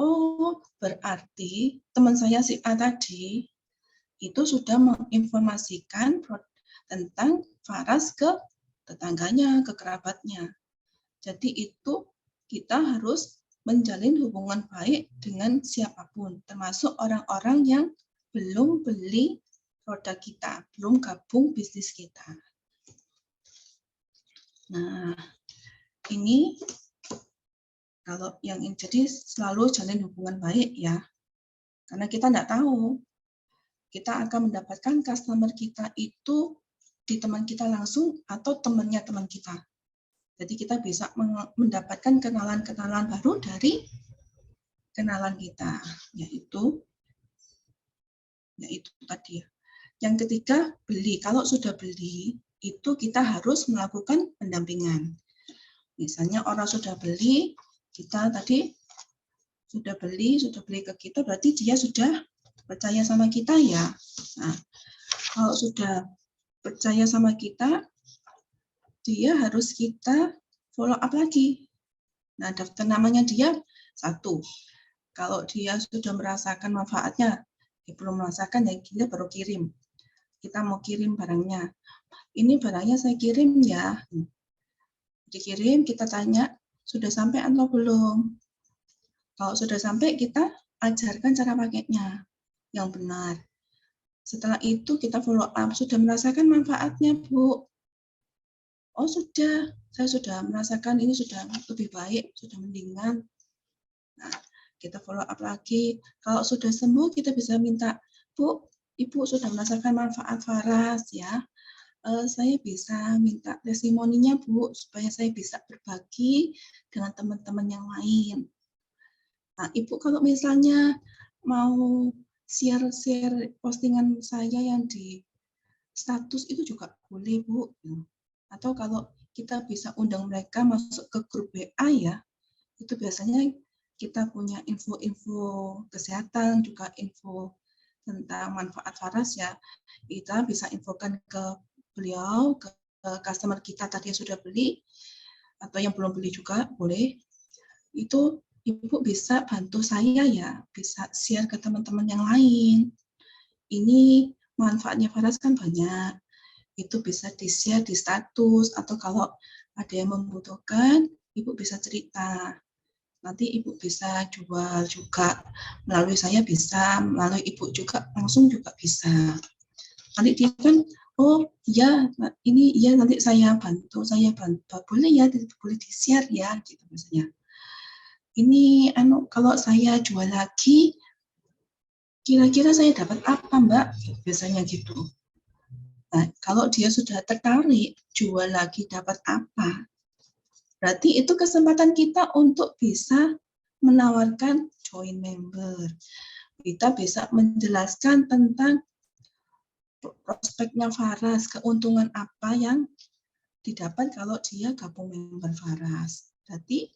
Oh, berarti teman saya si A tadi itu sudah menginformasikan tentang Faras ke tetangganya, ke kerabatnya. Jadi itu kita harus menjalin hubungan baik dengan siapapun, termasuk orang-orang yang belum beli produk kita, belum gabung bisnis kita. Nah, ini kalau yang jadi selalu jalin hubungan baik ya, karena kita tidak tahu kita akan mendapatkan customer kita itu di teman kita langsung atau temannya teman kita. Jadi kita bisa mendapatkan kenalan-kenalan baru dari kenalan kita, yaitu tadi ya. Yang ketiga, beli. Kalau sudah beli, itu kita harus melakukan pendampingan. Misalnya orang sudah beli, kita tadi sudah beli ke kita, berarti dia sudah percaya sama kita ya. Nah, kalau sudah percaya sama kita, dia harus kita follow up lagi. Nah, daftar namanya dia 1. Kalau dia sudah merasakan manfaatnya, dia belum merasakan ya kita baru kirim. Kita mau kirim barangnya. Ini barangnya saya kirim ya. Dikirim, kita tanya, sudah sampai atau belum? Kalau sudah sampai, kita ajarkan cara pakainya yang benar. Setelah itu kita follow up, sudah merasakan manfaatnya, Bu? Oh sudah, saya sudah merasakan ini sudah lebih baik, sudah mendingan. Nah, kita follow up lagi. Kalau sudah sembuh, kita bisa minta, Bu, Ibu sudah merasakan manfaat Faras ya. Saya bisa minta testimoninya, Bu, supaya saya bisa berbagi dengan teman-teman yang lain. Nah, Ibu kalau misalnya mau share postingan saya yang di status itu juga boleh, Bu. Atau kalau kita bisa undang mereka masuk ke grup WA ya, itu biasanya kita punya info-info kesehatan, juga info tentang manfaat Faras ya, kita bisa infokan ke beliau, ke customer kita tadi yang sudah beli, atau yang belum beli juga boleh. Itu Ibu bisa bantu saya ya, bisa share ke teman-teman yang lain. Ini manfaatnya Faras kan banyak. Itu bisa di-share di status, atau kalau ada yang membutuhkan, Ibu bisa cerita. Nanti Ibu bisa jual juga. Melalui saya bisa, melalui Ibu juga langsung juga bisa. Nanti dia kan, oh ya ini ya nanti saya bantu, boleh ya, boleh di-share ya, gitu misalnya. Ini kalau saya jual lagi, kira-kira saya dapat apa Mbak? Biasanya gitu. Nah, kalau dia sudah tertarik, jual lagi dapat apa? Berarti itu kesempatan kita untuk bisa menawarkan join member. Kita bisa menjelaskan tentang prospeknya Faras, keuntungan apa yang didapat kalau dia gabung member Faras. Berarti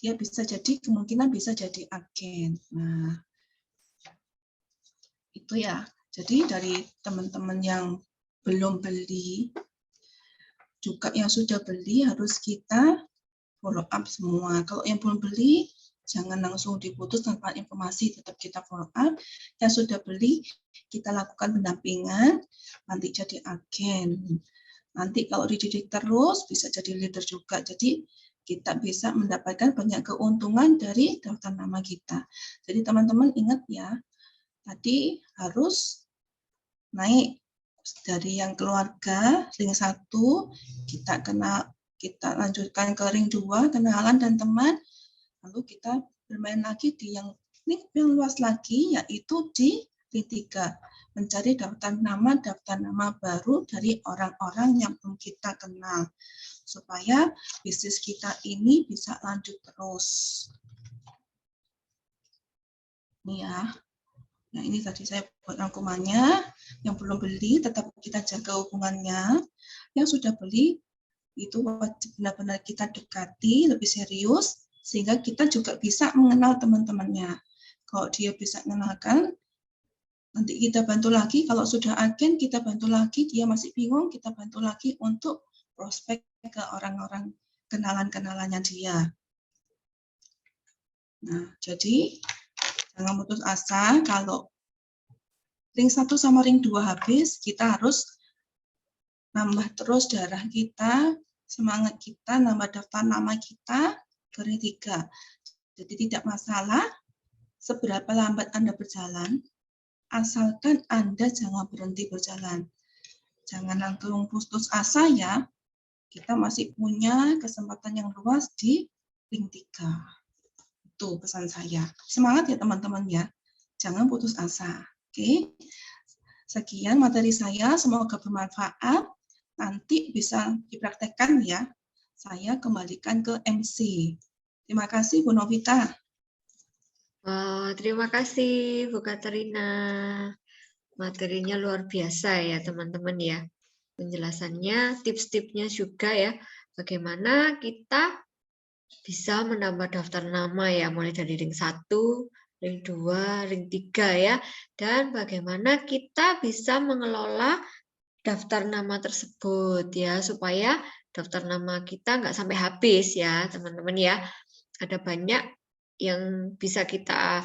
dia bisa jadi, kemungkinan bisa jadi agen. Nah, itu ya. Jadi dari teman-teman yang belum beli, juga yang sudah beli harus kita follow up semua. Kalau yang belum beli, jangan langsung diputus tanpa informasi, tetap kita follow up. Yang sudah beli, kita lakukan pendampingan, nanti jadi agen. Nanti kalau dididik terus, bisa jadi leader juga. Jadi kita bisa mendapatkan banyak keuntungan dari daftar nama kita. Jadi teman-teman ingat ya, tadi harus naik dari yang keluarga, ring 1, kita lanjutkan ke ring 2, kenalan dan teman, lalu kita bermain lagi di yang luas lagi, yaitu di ring 3, mencari daftar nama baru dari orang-orang yang belum kita kenal, supaya bisnis kita ini bisa lanjut terus. Ini ya. Nah, ini tadi saya buat rangkumannya. Yang belum beli, tetap kita jaga hubungannya. Yang sudah beli, itu wajib benar-benar kita dekati lebih serius, sehingga kita juga bisa mengenal teman-temannya. Kalau dia bisa mengenalkan, nanti kita bantu lagi. Kalau sudah agen, kita bantu lagi. Dia masih bingung, kita bantu lagi untuk prospek ke orang-orang kenalan-kenalannya dia. Nah, jadi jangan putus asa, kalau ring 1 sama ring 2 habis, kita harus nambah terus darah kita, semangat kita, nambah daftar nama kita ke ring 3. Jadi tidak masalah seberapa lambat Anda berjalan, asalkan Anda jangan berhenti berjalan. Jangan langsung putus asa ya, kita masih punya kesempatan yang luas di ring 3. Itu pesan saya. Semangat ya teman-teman ya. Jangan putus asa. Oke. Sekian materi saya, semoga bermanfaat. Nanti bisa dipraktekkan ya. Saya kembalikan ke MC. Terima kasih Bu Novita. Terima kasih Bu Katerina. Materinya luar biasa ya teman-teman ya. Penjelasannya, tips-tipsnya juga ya. Bagaimana kita bisa menambah daftar nama ya, mulai dari ring 1, ring 2, ring 3 ya. Dan bagaimana kita bisa mengelola daftar nama tersebut ya, supaya daftar nama kita nggak sampai habis ya teman-teman ya. Ada banyak yang bisa kita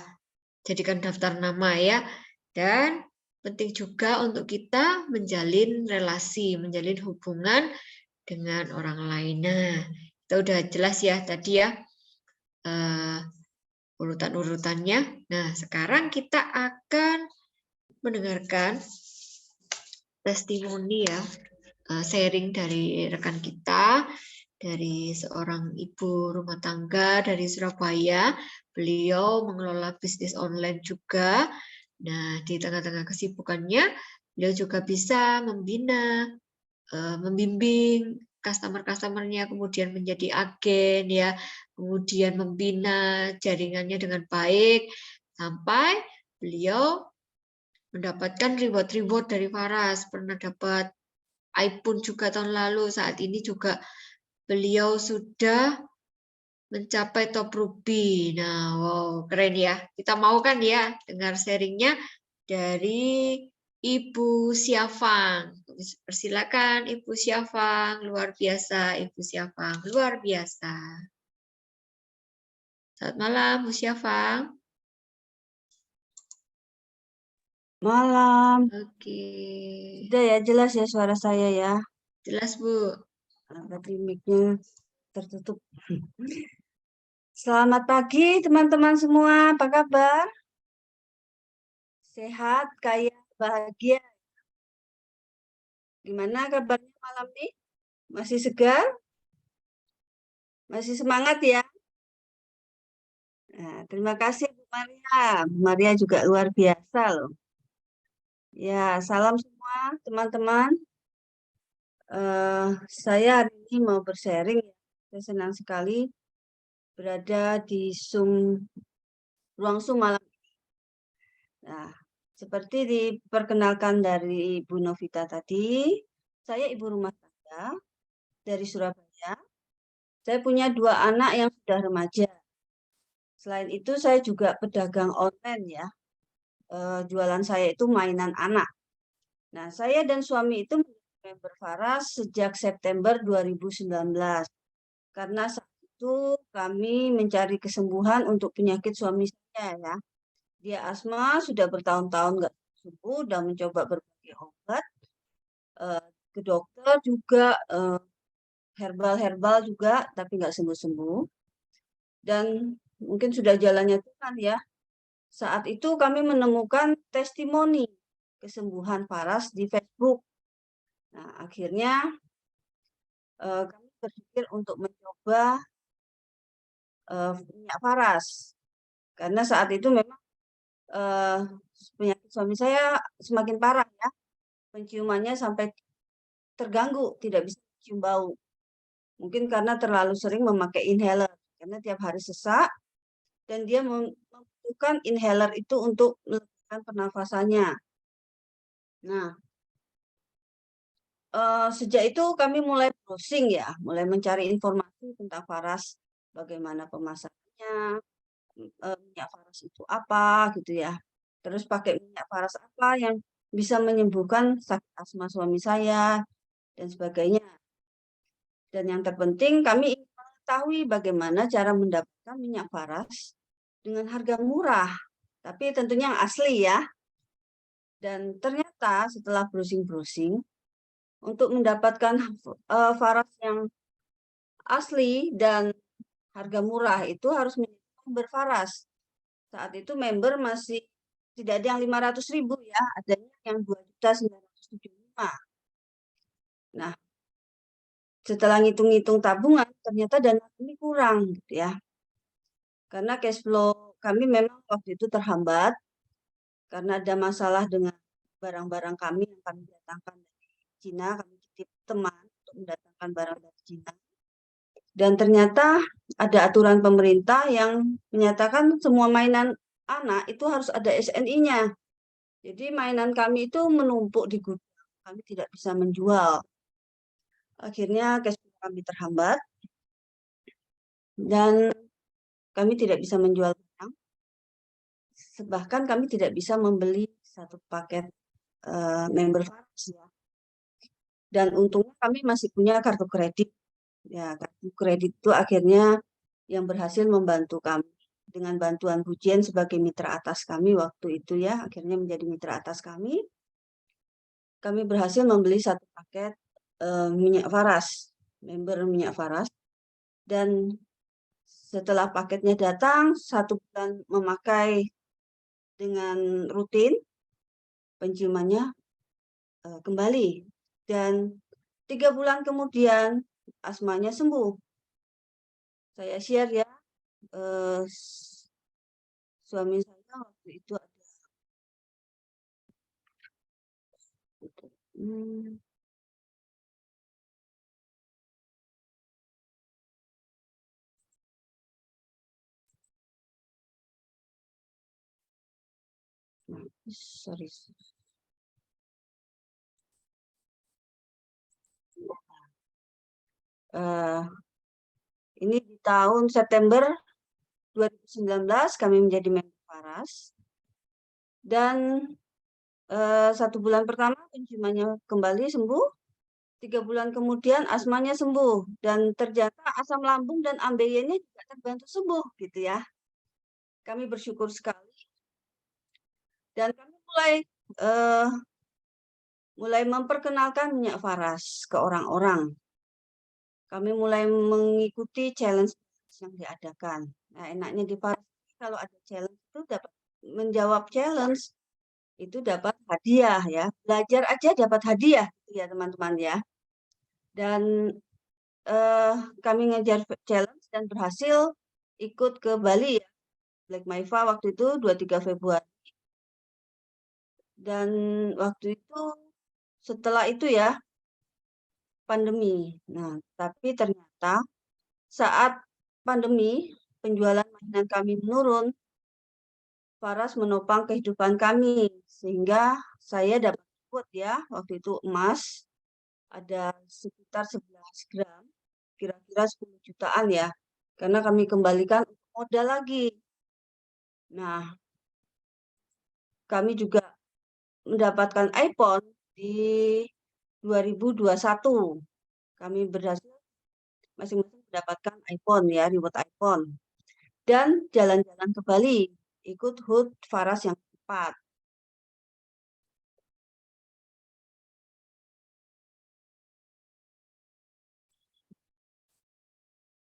jadikan daftar nama ya. Dan penting juga untuk kita menjalin relasi, menjalin hubungan dengan orang lain. Nah, itu udah jelas ya tadi ya urutan-urutannya. Nah, sekarang kita akan mendengarkan testimoni ya, sharing dari rekan kita, dari seorang ibu rumah tangga dari Surabaya. Beliau mengelola bisnis online juga. Nah, di tengah-tengah kesibukannya, beliau juga bisa membina, membimbing customer-customernya, kemudian menjadi agen ya, kemudian membina jaringannya dengan baik, sampai beliau mendapatkan reward-reward dari Faras. Pernah dapat iPhone juga tahun lalu. Saat ini juga beliau sudah mencapai top ruby. Nah, wow, keren ya. Kita mau kan ya dengar sharingnya dari Ibu Syafang. Persilakan Ibu Syafang, luar biasa Ibu Syafang, luar biasa. Selamat malam Bu Syafang. malam. Oke. Sudah ya, jelas ya suara saya ya. Jelas, Bu. Berarti mic-nya tertutup. Selamat pagi teman-teman semua, apa kabar? Sehat, kaya, bahagia. Gimana kabarnya malam ini? Masih segar? Masih semangat ya? Nah, terima kasih Bu Maria. Bu Maria juga luar biasa loh. Ya, salam semua teman-teman. Saya hari ini mau bersharing. Saya senang sekali berada di ruang Zoom malam ini. Nah, seperti diperkenalkan dari Ibu Novita tadi, saya ibu rumah tangga dari Surabaya. Saya punya 2 anak yang sudah remaja. Selain itu saya juga pedagang online ya. Jualan saya itu mainan anak. Nah, saya dan suami itu menjadi member Faras sejak September 2019. Karena saat itu kami mencari kesembuhan untuk penyakit suami saya ya. Dia asma, sudah bertahun-tahun nggak sembuh, dan mencoba berbagai obat ke dokter juga, herbal juga, tapi nggak sembuh-sembuh. Dan mungkin sudah jalannya Tuhan ya. Saat itu kami menemukan testimoni kesembuhan Faras di Facebook. Nah, akhirnya kami berpikir untuk mencoba minyak Faras. Karena saat itu memang penyakit suami saya semakin parah ya. Penciumannya sampai terganggu, tidak bisa mencium bau. Mungkin karena terlalu sering memakai inhaler. Karena tiap hari sesak, dan dia membutuhkan inhaler itu untuk melegakan pernafasannya. Nah, sejak itu kami mulai browsing ya, mulai mencari informasi tentang Faras, bagaimana pemasarannya, minyak Faras itu apa gitu ya. Terus pakai minyak Faras apa yang bisa menyembuhkan sakit asma suami saya dan sebagainya. Dan yang terpenting kami ingin mengetahui bagaimana cara mendapatkan minyak Faras dengan harga murah, tapi tentunya yang asli ya. Dan ternyata setelah browsing-browsing, untuk mendapatkan Faras yang asli dan harga murah itu harus menjadi member Faras. Saat itu member masih tidak ada yang 500.000 ya, adanya yang 2.975. Nah, setelah ngitung-ngitung tabungan, ternyata dana kami kurang gitu ya. Karena cash flow kami memang waktu itu terhambat karena ada masalah dengan barang-barang kami yang kami datangkan dari Cina, kami titip teman untuk mendatangkan barang dari Cina. Dan ternyata ada aturan pemerintah yang menyatakan semua mainan anak itu harus ada SNI-nya. Jadi mainan kami itu menumpuk di gudang, kami tidak bisa menjual. Akhirnya cash flow kami terhambat dan kami tidak bisa menjual barang. Bahkan kami tidak bisa membeli satu paket member Faras ya. Dan untungnya kami masih punya kartu kredit. Ya, kartu kredit itu akhirnya yang berhasil membantu kami dengan bantuan Bu Jen sebagai mitra atas kami waktu itu ya, akhirnya menjadi mitra atas kami. Kami berhasil membeli satu paket minyak Faras, member minyak Faras. Dan setelah paketnya datang, 1 bulan memakai dengan rutin, penciumannya kembali. Dan 3 bulan kemudian asmanya sembuh. Saya share ya, suami saya waktu itu ada sorry. Ini di tahun September 2019 kami menjadi member Faras. Dan 1 bulan pertama penciumannya kembali sembuh. 3 bulan kemudian asmanya sembuh. Dan ternyata asam lambung dan ambeien-nya juga terbantu sembuh gitu ya. Kami bersyukur sekali. Dan kami mulai mulai memperkenalkan minyak Faras ke orang-orang. Kami mulai mengikuti challenge yang diadakan. Nah, enaknya di Faras kalau ada challenge itu dapat menjawab challenge itu dapat hadiah ya. Belajar aja dapat hadiah ya teman-teman ya. Dan kami ngejar challenge dan berhasil ikut ke Bali ya. Black Maiva waktu itu 23 Februari. Dan waktu itu setelah itu ya pandemi. Nah, tapi ternyata saat pandemi penjualan mainan kami menurun, Faras menopang kehidupan kami sehingga saya dapat reward ya waktu itu emas ada sekitar 11 gram, kira-kira 10 jutaan ya, karena kami kembalikan modal lagi. Nah, kami juga mendapatkan iPhone di 2021. Kami berhasil masing-masing mendapatkan iPhone ya, reward iPhone. Dan jalan-jalan ke Bali, ikut HUT Faras yang keempat.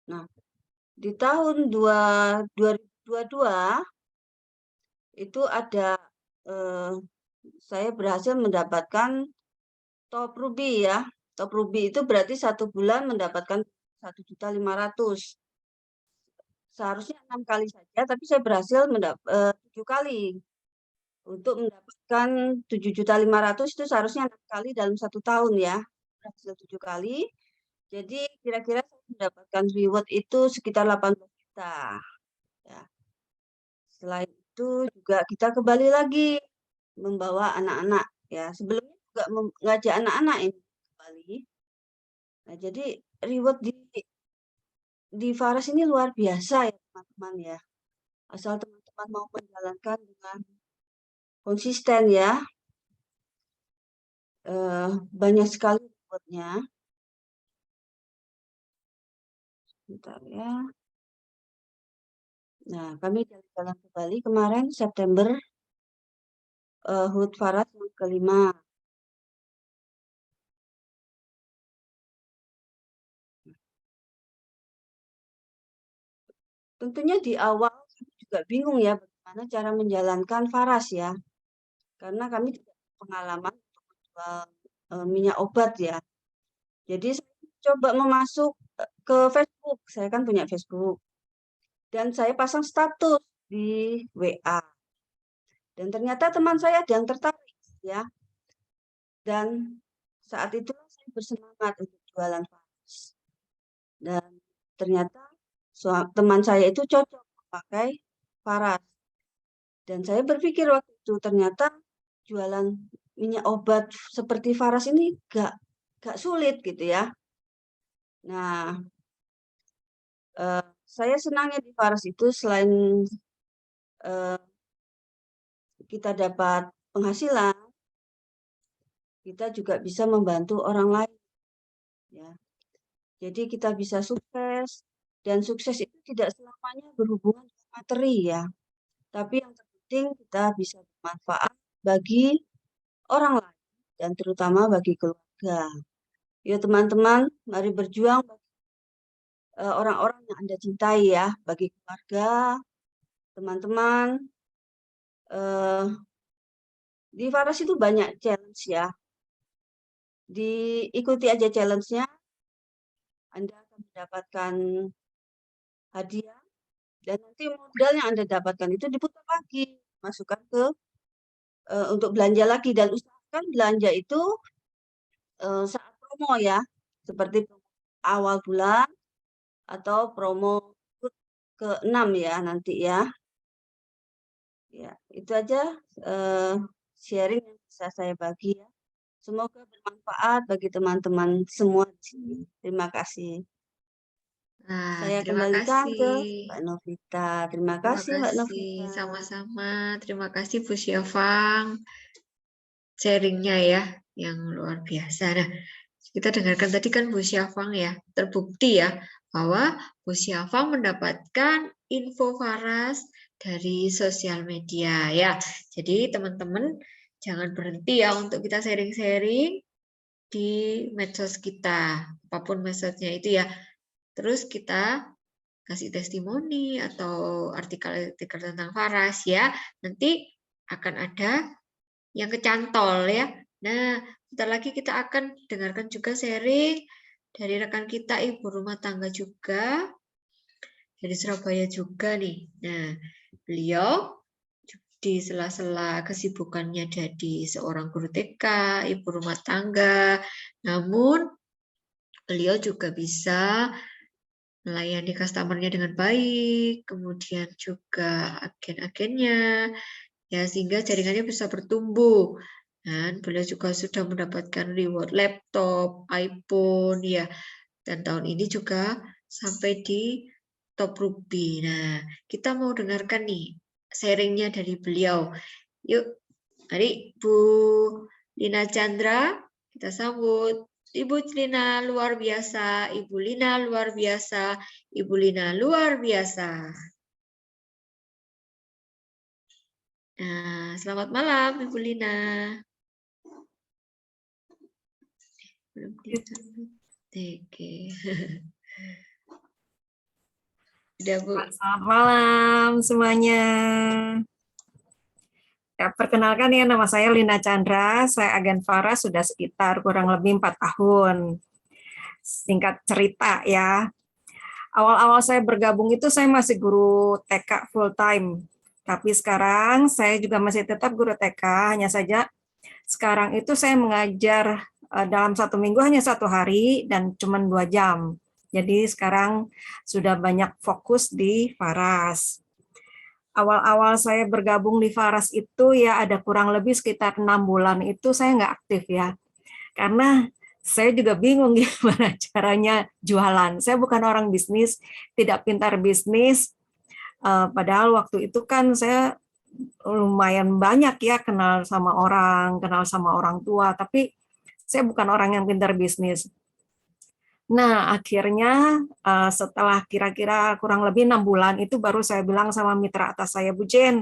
Nah, di tahun 2022 itu ada saya berhasil mendapatkan top ruby ya. Top ruby itu berarti 1 bulan mendapatkan 1.500.000. Seharusnya 6 kali saja, tapi saya berhasil 7 kali. Untuk mendapatkan 7.500.000 itu seharusnya 6 kali dalam 1 tahun ya. Berhasil 7 kali. Jadi kira-kira saya mendapatkan reward itu sekitar 18 juta. Ya. Selain itu juga kita ke Bali lagi membawa anak-anak ya. Sebelumnya juga mengajak anak-anak ini ke Bali. Nah, jadi reward di Faras ini luar biasa ya teman-teman ya. Asal teman-teman mau menjalankan dengan konsisten ya. Banyak sekali rewardnya. Bentar ya. Nah, kami jalan-jalan ke Bali kemarin September HUT Faras yang kelima. Tentunya di awal kami juga bingung ya bagaimana cara menjalankan Faras ya. Karena kami tidak pengalaman untuk menjual minyak obat ya. Jadi saya coba memasuk ke Facebook. Saya kan punya Facebook. Dan saya pasang status di WA. Dan ternyata teman saya ada yang tertarik ya. Dan saat itu saya bersemangat untuk jualan Faras. Dan ternyata teman saya itu cocok memakai Faras. Dan saya berpikir waktu itu ternyata jualan minyak obat seperti Faras ini gak sulit gitu ya. Nah, saya senangnya di Faras itu selain kita dapat penghasilan, kita juga bisa membantu orang lain. Ya. Jadi kita bisa sukses, dan sukses itu tidak selamanya berhubungan dengan materi ya. Tapi yang terpenting kita bisa bermanfaat bagi orang lain, dan terutama bagi keluarga. Ya teman-teman, mari berjuang bagi orang-orang yang Anda cintai ya, bagi keluarga, teman-teman. Di Faras itu banyak challenge ya. Diikuti aja challenge-nya, Anda akan mendapatkan hadiah, dan nanti modal yang Anda dapatkan itu diputar lagi, masukkan ke untuk belanja lagi, dan usahakan belanja itu saat promo ya, seperti awal bulan atau promo ke-6 ya nanti ya. Ya, itu aja sharing yang bisa saya bagi ya. Semoga bermanfaat bagi teman-teman semua di sini. Terima kasih. Nah, Saya terima kembalikan ke kasih. Mbak Novita. Terima Terima kasih Mbak kasih. Novita. Sama-sama. Terima kasih Bu Syafang. Sharingnya ya, yang luar biasa. Nah, kita dengarkan tadi kan Bu Syafang ya, terbukti ya, bahwa Bu Syafang mendapatkan info Faras dari sosial media ya. Jadi teman-teman Jangan berhenti ya untuk kita sharing-sharing di medsos kita, apapun medsosnya itu ya. Terus kita kasih testimoni atau artikel-artikel tentang Faras ya. Nanti akan ada yang kecantol ya. Nah, sebentar lagi kita akan dengarkan juga sharing dari rekan kita ibu rumah tangga juga, dari Surabaya juga nih. Nah, beliau di sela-sela kesibukannya jadi seorang guru TK, ibu rumah tangga, namun beliau juga bisa melayani customer-nya dengan baik, kemudian juga agen-agennya, ya sehingga jaringannya bisa bertumbuh. Dan beliau juga sudah mendapatkan reward laptop, iPhone, ya. Dan tahun ini juga sampai di top Ruby. Nah, kita mau dengarkan nih sharingnya dari beliau. Yuk, mari Bu Lina Chandra, kita sambut. Ibu Lina luar biasa, Ibu Lina luar biasa, Ibu Lina luar biasa. Nah, selamat malam Ibu Lina. Belum disambut. Oke. Sudah Bu. Selamat malam semuanya. Ya, perkenalkan ya, nama saya Lina Chandra, saya agen Faras sudah sekitar kurang lebih 4 tahun. Singkat cerita ya, awal-awal saya bergabung itu saya masih guru TK full time, tapi sekarang saya juga masih tetap guru TK, hanya saja sekarang itu saya mengajar dalam 1 minggu hanya 1 hari dan cuma 2 jam. Jadi sekarang sudah banyak fokus di Faras. Awal-awal saya bergabung di Faras itu ya ada kurang lebih sekitar 6 bulan itu saya nggak aktif ya. Karena saya juga bingung gimana caranya jualan. Saya bukan orang bisnis, tidak pintar bisnis. Padahal waktu itu kan saya lumayan banyak ya kenal sama orang tua, tapi saya bukan orang yang pintar bisnis. Nah, akhirnya setelah kira-kira kurang lebih 6 bulan itu baru saya bilang sama mitra atas saya, Bu Jen,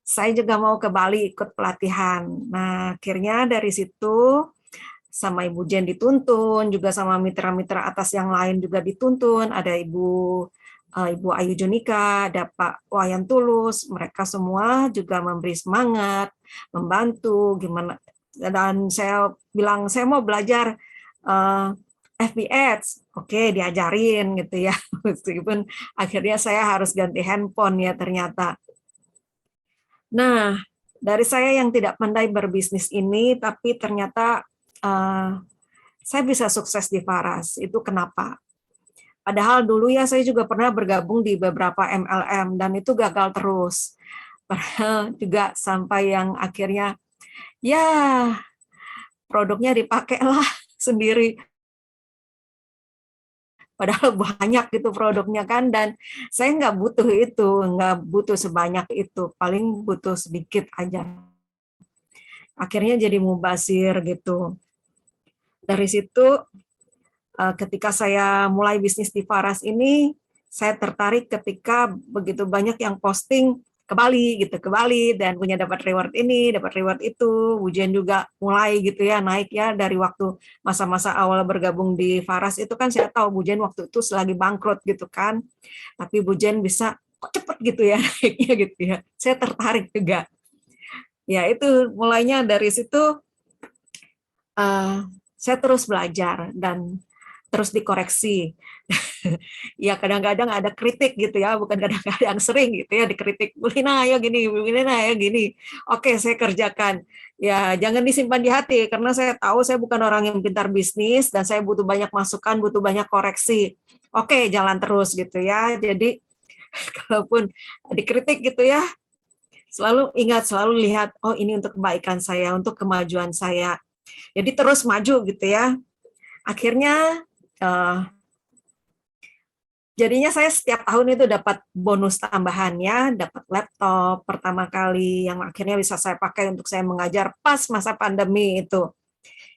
saya juga mau ke Bali ikut pelatihan. Nah, akhirnya dari situ sama Ibu Jen dituntun, juga sama mitra-mitra atas yang lain juga dituntun, ada Ibu Ayu Junika, ada Pak Wayan Tulus, mereka semua juga memberi semangat, membantu gimana. Dan saya bilang saya mau belajar FB Ads, oke diajarin gitu ya, meskipun akhirnya saya harus ganti handphone ya ternyata. Nah, dari saya yang tidak pandai berbisnis ini, tapi ternyata saya bisa sukses di Faras, itu kenapa? Padahal dulu ya saya juga pernah bergabung di beberapa MLM dan itu gagal terus. Padahal juga sampai yang akhirnya ya produknya dipakai lah sendiri. Padahal banyak gitu produknya kan, dan saya nggak butuh itu, nggak butuh sebanyak itu, paling butuh sedikit aja. Akhirnya jadi mubazir gitu. Dari situ ketika saya mulai bisnis di Faras ini, saya tertarik ketika begitu banyak yang posting ke Bali gitu, ke Bali dan punya dapat reward ini, dapat reward itu. Ujian juga mulai gitu ya, naik ya dari waktu masa-masa awal bergabung di Faras itu kan saya tahu Bu Jen waktu itu lagi bangkrut gitu kan. Tapi Bu Jen bisa kok cepet gitu ya naiknya gitu ya. Saya tertarik juga. Ya itu mulainya dari situ saya terus belajar dan terus dikoreksi. Ya kadang-kadang ada kritik gitu ya, bukan kadang-kadang sering gitu ya dikritik. Bu Lina ya gini, Bu Lina ya gini. Oke, saya kerjakan. Ya jangan disimpan di hati karena saya tahu saya bukan orang yang pintar bisnis dan saya butuh banyak masukan, butuh banyak koreksi. Oke, jalan terus gitu ya. Jadi kalaupun dikritik gitu ya, selalu ingat, selalu lihat, oh ini untuk kebaikan saya, untuk kemajuan saya. Jadi terus maju gitu ya. Akhirnya jadinya saya setiap tahun itu dapat bonus tambahannya, dapat laptop pertama kali yang akhirnya bisa saya pakai untuk saya mengajar pas masa pandemi itu.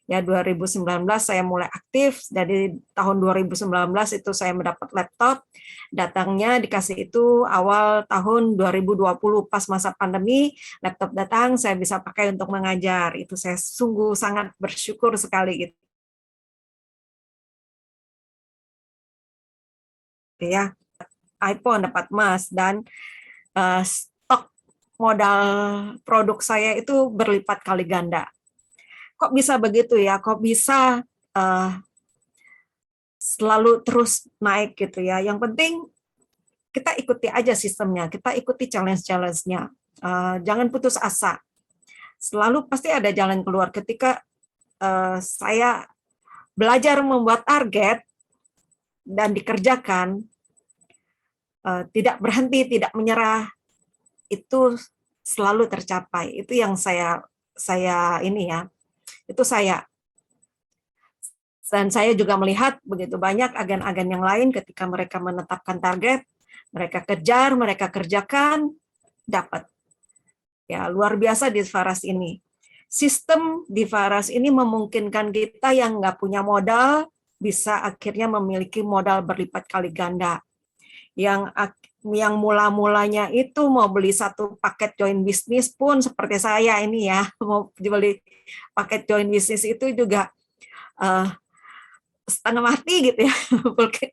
Ya 2019 saya mulai aktif, dari tahun 2019 itu saya mendapat laptop, datangnya dikasih itu awal tahun 2020 pas masa pandemi, laptop datang saya bisa pakai untuk mengajar. Itu saya sungguh sangat bersyukur sekali gitu ya. iPhone dapat emas dan stok modal produk saya itu berlipat kali ganda. Kok bisa begitu ya? Kok bisa selalu terus naik gitu ya? Yang penting kita ikuti aja sistemnya, kita ikuti challenge-challenge-nya. Jangan putus asa. Selalu pasti ada jalan keluar. Ketika saya belajar membuat target dan dikerjakan, tidak berhenti, tidak menyerah, itu selalu tercapai. Itu yang saya ini ya. Itu saya. Dan saya juga melihat begitu banyak agen-agen yang lain ketika mereka menetapkan target, mereka kejar, mereka kerjakan, dapat. Ya, luar biasa di Faras ini. Sistem di Faras ini memungkinkan kita yang nggak punya modal bisa akhirnya memiliki modal berlipat kali ganda. Yang mula-mulanya itu mau beli satu paket join bisnis pun seperti saya ini ya, mau beli paket join bisnis itu juga setengah mati gitu ya,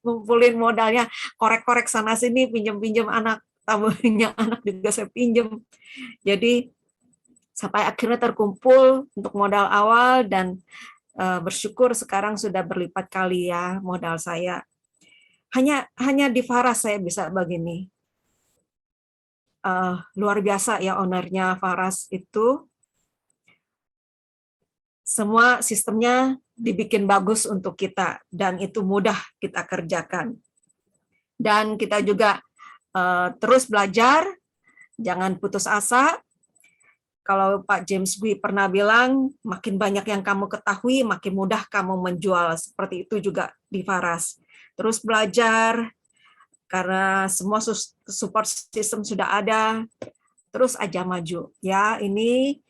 ngumpulin modalnya, korek-korek sana sini, pinjam-pinjam anak, tabungannya anak juga saya pinjam. Jadi sampai akhirnya terkumpul untuk modal awal dan bersyukur sekarang sudah berlipat kali ya modal saya. Hanya di Faras saya bisa begini. Luar biasa ya ownernya Faras itu. Semua sistemnya dibikin bagus untuk kita dan itu mudah kita kerjakan. Dan kita juga terus belajar, jangan putus asa. Kalau Pak James Gui pernah bilang, makin banyak yang kamu ketahui, makin mudah kamu menjual. Seperti itu juga di Faras. Terus belajar, karena semua support system sudah ada, terus aja maju. Ya, ini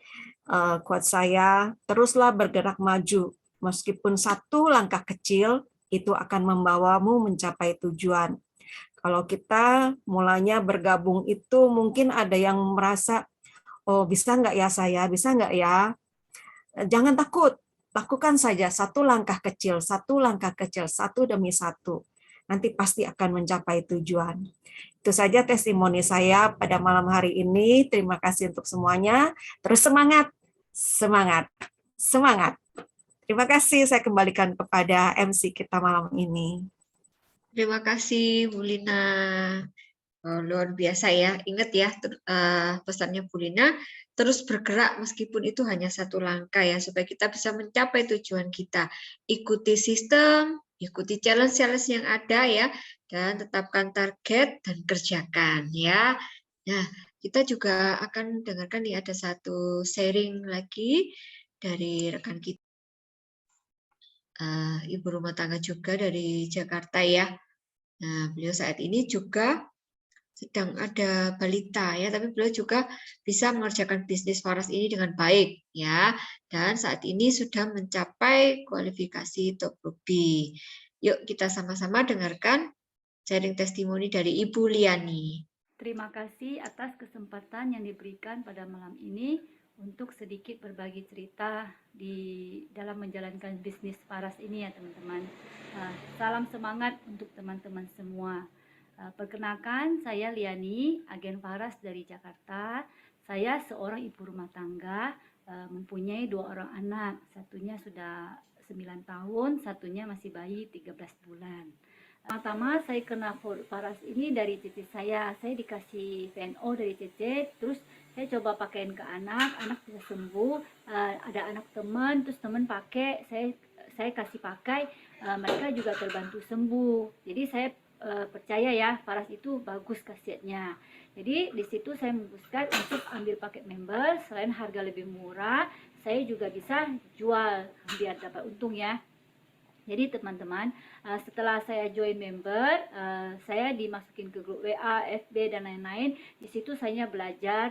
quote saya, teruslah bergerak maju. Meskipun satu langkah kecil, itu akan membawamu mencapai tujuan. Kalau kita mulanya bergabung itu mungkin ada yang merasa, oh bisa nggak ya saya, bisa nggak ya? Jangan takut, lakukan saja satu langkah kecil, satu demi satu. Nanti pasti akan mencapai tujuan. Itu saja testimoni saya pada malam hari ini. Terima kasih untuk semuanya. Terus semangat, semangat, semangat. Terima kasih, saya kembalikan kepada MC kita malam ini. Terima kasih Bu Lina. Luar biasa ya. Ingat ya pesannya Bu Lina, terus bergerak meskipun itu hanya satu langkah ya, supaya kita bisa mencapai tujuan kita. Ikuti sistem, ikuti challenge-challenge yang ada ya, dan tetapkan target dan kerjakan ya. Nah, kita juga akan dengarkan nih ada satu sharing lagi dari rekan kita, ibu rumah tangga juga dari Jakarta ya. Nah, beliau saat ini juga sedang ada balita ya, tapi beliau juga bisa mengerjakan bisnis Faras ini dengan baik ya, dan saat ini sudah mencapai kualifikasi top ruby. Yuk kita sama-sama dengarkan sharing testimoni dari Ibu Liani. Terima kasih atas kesempatan yang diberikan pada malam ini untuk sedikit berbagi cerita di dalam menjalankan bisnis Faras ini ya teman-teman. Salam semangat untuk teman-teman semua. Perkenalkan, saya Liani, agen Faras dari Jakarta. Saya seorang ibu rumah tangga, mempunyai 2 orang anak. Satunya sudah 9 tahun, satunya masih bayi 13 bulan. Pertama saya kena Faras ini dari cici saya. Saya dikasih VNO dari cici, terus saya coba pakaiin ke anak bisa sembuh. Ada anak teman, terus teman pakai, saya kasih pakai, mereka juga terbantu sembuh. Jadi saya percaya ya, Faras itu bagus khasiatnya. Jadi di situ saya memutuskan untuk ambil paket member. Selain harga lebih murah, saya juga bisa jual biar dapat untung ya. Jadi teman-teman, setelah saya join member, saya dimasukin ke grup WA, FB dan lain-lain. Di situ saya belajar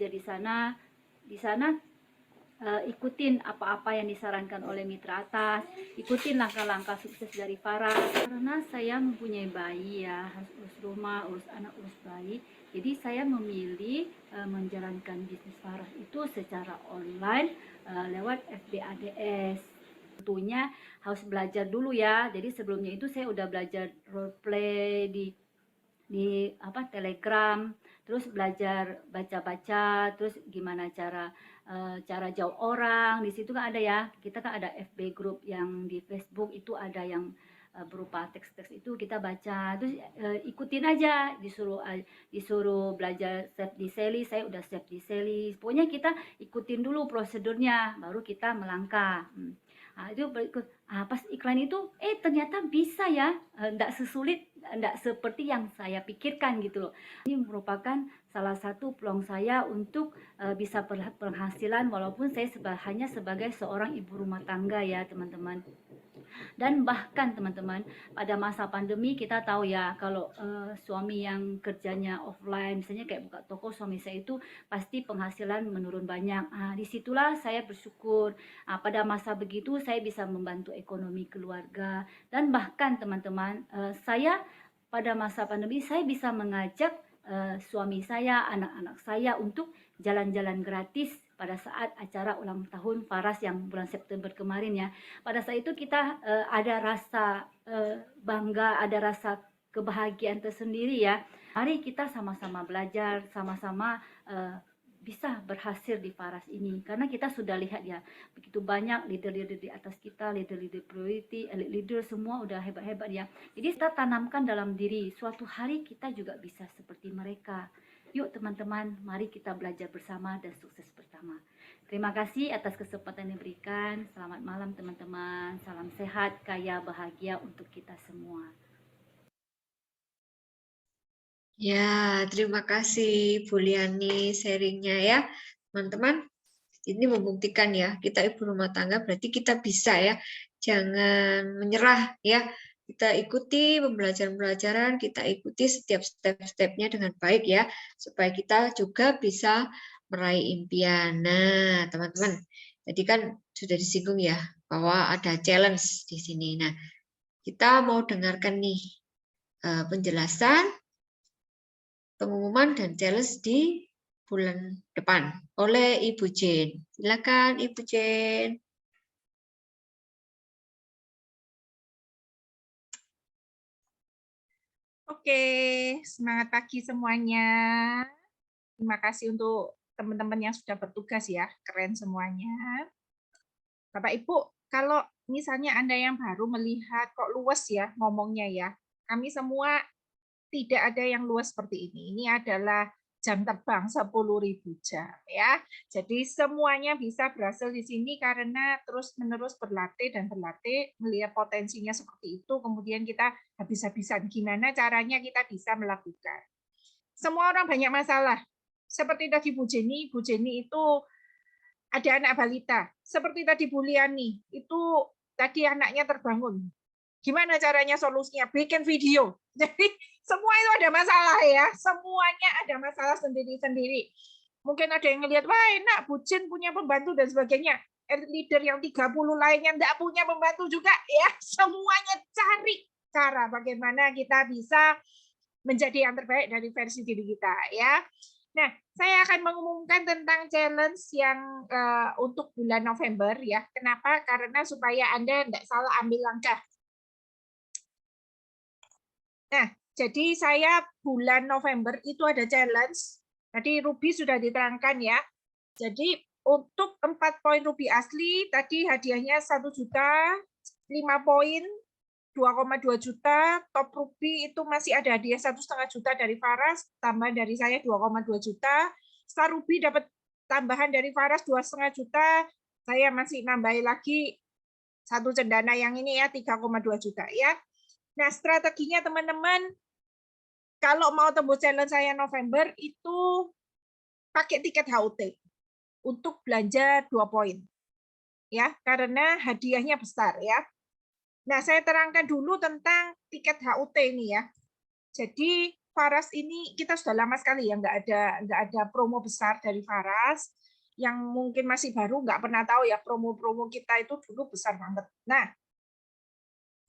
di sana. Di sana ikutin apa-apa yang disarankan oleh mitra atas, ikutin langkah-langkah sukses dari Faras. Karena saya mempunyai bayi ya, harus urus rumah, urus anak, urus bayi. Jadi saya memilih menjalankan bisnis Faras itu secara online lewat FBADS. Tentunya harus belajar dulu ya. Jadi sebelumnya itu saya udah belajar role play di Telegram, terus belajar baca-baca, terus gimana cara jauh orang. Di situ kan ada ya, kita kan ada FB group yang di Facebook itu ada yang berupa teks-teks itu kita baca, terus ikutin aja, disuruh belajar save di Sally, saya udah save di Sally. Pokoknya kita ikutin dulu prosedurnya, baru kita melangkah. Nah, itu pas iklan itu ternyata bisa ya, enggak sesulit, enggak seperti yang saya pikirkan gitu loh. Ini merupakan salah satu peluang saya untuk bisa penghasilan walaupun saya hanya sebagai seorang ibu rumah tangga ya teman-teman. Dan bahkan teman-teman, pada masa pandemi kita tahu ya, kalau suami yang kerjanya offline, misalnya kayak buka toko, suami saya itu pasti penghasilan menurun banyak. Disitulah saya bersyukur. Pada masa begitu saya bisa membantu ekonomi keluarga. Dan bahkan teman-teman, saya pada masa pandemi saya bisa mengajak suami saya, anak-anak saya untuk jalan-jalan gratis pada saat acara ulang tahun Faras yang bulan September kemarin ya. Pada saat itu kita ada rasa bangga, ada rasa kebahagiaan tersendiri ya. Mari kita sama-sama belajar, sama-sama bisa berhasil di Faras ini. Karena kita sudah lihat ya, begitu banyak leader-leader di atas kita, leader-leader priority, elite leader semua udah hebat-hebat ya. Jadi kita tanamkan dalam diri, suatu hari kita juga bisa seperti mereka. Yuk teman-teman, mari kita belajar bersama dan sukses bersama. Terima kasih atas kesempatan yang diberikan. Selamat malam teman-teman. Salam sehat, kaya, bahagia untuk kita semua. Ya, terima kasih Bu Liani sharingnya ya. Teman-teman, ini membuktikan ya, kita ibu rumah tangga berarti kita bisa ya. Jangan menyerah ya. Kita ikuti pembelajaran-pembelajaran, kita ikuti setiap step-stepnya dengan baik ya, supaya kita juga bisa meraih impian. Nah, teman-teman, tadi kan sudah disinggung ya, bahwa ada challenge di sini. Nah, kita mau dengarkan nih penjelasan, pengumuman, dan challenge di bulan depan oleh Ibu Jane. Silakan Ibu Jane. Oke, semangat pagi semuanya. Terima kasih untuk teman-teman yang sudah bertugas ya, keren semuanya. Bapak Ibu, kalau misalnya Anda yang baru melihat kok luas ya ngomongnya ya, kami semua tidak ada yang luas seperti ini. Ini adalah jam terbang 10.000 jam ya. Jadi semuanya bisa berhasil di sini karena terus-menerus berlatih dan berlatih, melihat potensinya seperti itu, kemudian kita habis-habisan gimana caranya kita bisa melakukan. Semua orang banyak masalah. Seperti tadi Bu Jenny itu ada anak balita. Seperti tadi Bu Liani, itu tadi anaknya terbangun. Gimana caranya solusinya? Bikin video. Jadi semua itu ada masalah ya. Semuanya ada masalah sendiri-sendiri. Mungkin ada yang ngelihat, wah enak, Bu Jen punya pembantu dan sebagainya. Leader yang 30 lainnya enggak punya pembantu juga ya. Semuanya cari cara bagaimana kita bisa menjadi yang terbaik dari versi diri kita ya. Nah, saya akan mengumumkan tentang challenge yang untuk bulan November ya. Kenapa? Karena supaya Anda enggak salah ambil langkah. Nah, jadi saya bulan November itu ada challenge. Tadi Ruby sudah diterangkan ya. Jadi untuk 4 poin Ruby asli, tadi hadiahnya 1 juta, 5 poin, 2,2 juta, top Ruby itu masih ada hadiah 1,5 juta dari Faras, tambah dari saya 2,2 juta. Star Ruby dapat tambahan dari Faras 2,5 juta, saya masih nambahin lagi 1 cendana yang ini ya, 3,2 juta ya. Nah, strateginya teman-teman, kalau mau tembus challenge saya November, itu pakai tiket HUT untuk belanja 2 poin. Ya, karena hadiahnya besar ya. Nah, saya terangkan dulu tentang tiket HUT ini ya. Jadi, Faras ini kita sudah lama sekali ya nggak ada promo besar dari Faras. yang mungkin masih baru nggak pernah tahu ya, promo-promo kita itu dulu besar banget. Nah,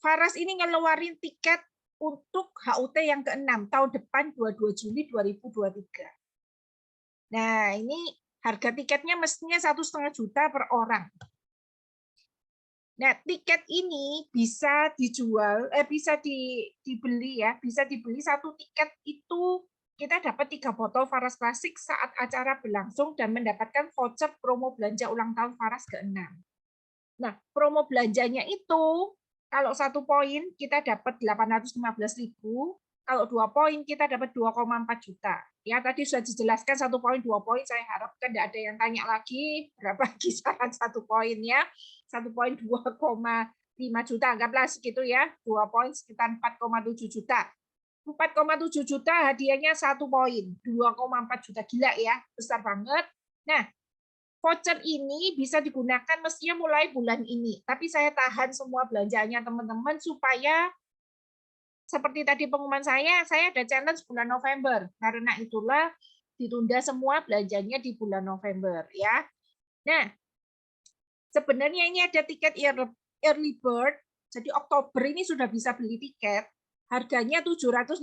Faras ini ngeluarin tiket untuk HUT yang ke-6 tahun depan 22 Juli 2023. Nah, ini harga tiketnya mestinya 1,5 juta per orang. Nah, tiket ini bisa dijual, bisa dibeli ya, bisa dibeli satu tiket itu kita dapat 3 botol Faras Klasik saat acara berlangsung dan mendapatkan voucher promo belanja ulang tahun Faras ke-6. Nah, promo belanjanya itu kalau 1 poin kita dapat 815.000, kalau 2 poin kita dapat 2,4 juta. Ya, tadi sudah dijelaskan 1 poin, 2 poin, saya harapkan tidak ada yang tanya lagi berapa kisaran 1 poinnya. 1 poin 2,5 juta, anggaplah segitu ya. 2 poin sekitar 4,7 juta. 4,7 juta hadiahnya 1 poin, 2,4 juta, gila ya, besar banget. Nah, voucher ini bisa digunakan mestinya mulai bulan ini, tapi saya tahan semua belanjaannya teman-teman supaya seperti tadi pengumuman saya ada challenge bulan November. Karena itulah ditunda semua belanjanya di bulan November ya. Nah, sebenarnya ini ada tiket early bird. Jadi Oktober ini sudah bisa beli tiket. Harganya 750.000.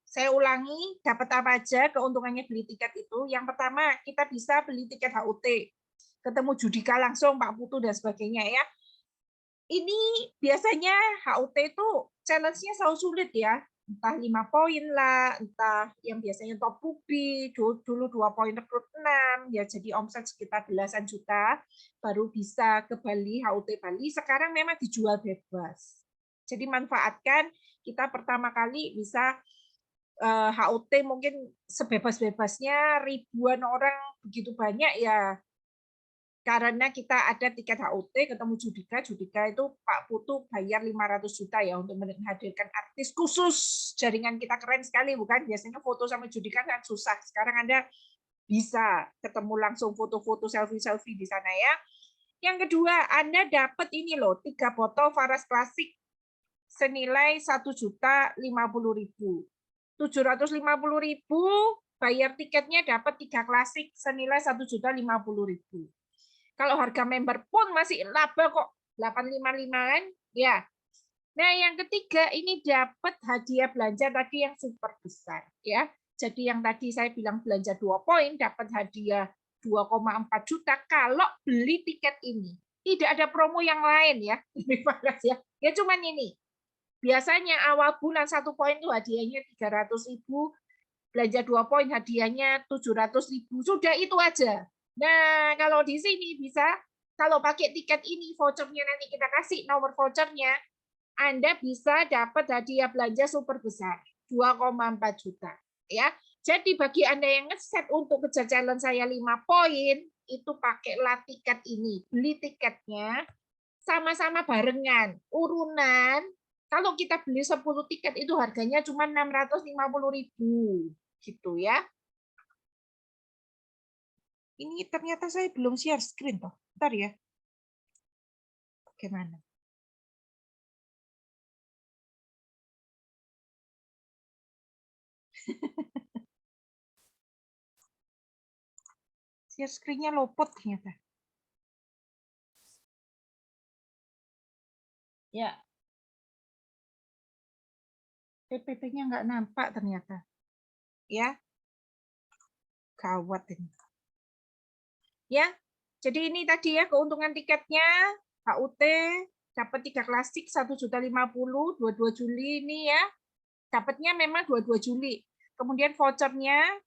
Saya ulangi, dapat apa aja keuntungannya beli tiket itu. Yang pertama, kita bisa beli tiket HUT. Ketemu Judika langsung, Pak Putu dan sebagainya ya. Ini biasanya HUT itu challenge-nya selalu sulit ya. Entah 5 poin lah, entah yang biasanya top pubi, dulu 2 poin rekrut 6, ya jadi omset sekitar belasan juta, baru bisa ke Bali, HUT Bali, sekarang memang dijual bebas. Jadi manfaatkan, kita pertama kali bisa HUT mungkin sebebas-bebasnya, ribuan orang begitu banyak ya, karena kita ada tiket HUT, ketemu Judika itu Pak Putu bayar 500 juta ya untuk menghadirkan artis khusus. Jaringan kita keren sekali, bukan? Biasanya foto sama Judika kan susah. Sekarang Anda bisa ketemu langsung foto-foto selfie-selfie di sana ya. Yang kedua, Anda dapat ini loh, 3 botol Faras Klasik senilai 1.050.000. 750.000 bayar tiketnya dapat 3 klasik senilai 1.050.000. Kalau harga member pun masih laba kok, 855 kan? Ya. Nah, yang ketiga ini dapat hadiah belanja tadi yang super besar ya. Jadi yang tadi saya bilang belanja 2 poin dapat hadiah 2,4 juta kalau beli tiket ini. Tidak ada promo yang lain ya. Ya cuman ini. Biasanya awal bulan 1 poin itu hadiahnya 300.000, belanja 2 poin hadiahnya 700.000. Sudah itu aja. Nah, kalau di sini bisa, kalau pakai tiket ini, vouchernya nanti kita kasih nomor vouchernya, Anda bisa dapat hadiah belanja super besar, 2,4 juta. Ya, jadi bagi Anda yang ngeset untuk kejar challenge saya 5 poin, itu pakailah tiket ini. Beli tiketnya, sama-sama barengan. Urunan, kalau kita beli 10 tiket itu harganya cuma 650.000. Gitu ya. Ini ternyata saya belum share screen toh. Bentar ya. Bagaimana? Share screen-nya lopot ternyata. Ya. PPT-nya nggak nampak ternyata. Ya. Gawat ini. Ya. Jadi ini tadi ya keuntungan tiketnya HUT dapat 3 klasik 1.050.000 22 Juli ini ya. Dapatnya memang 22 Juli. Kemudian vouchernya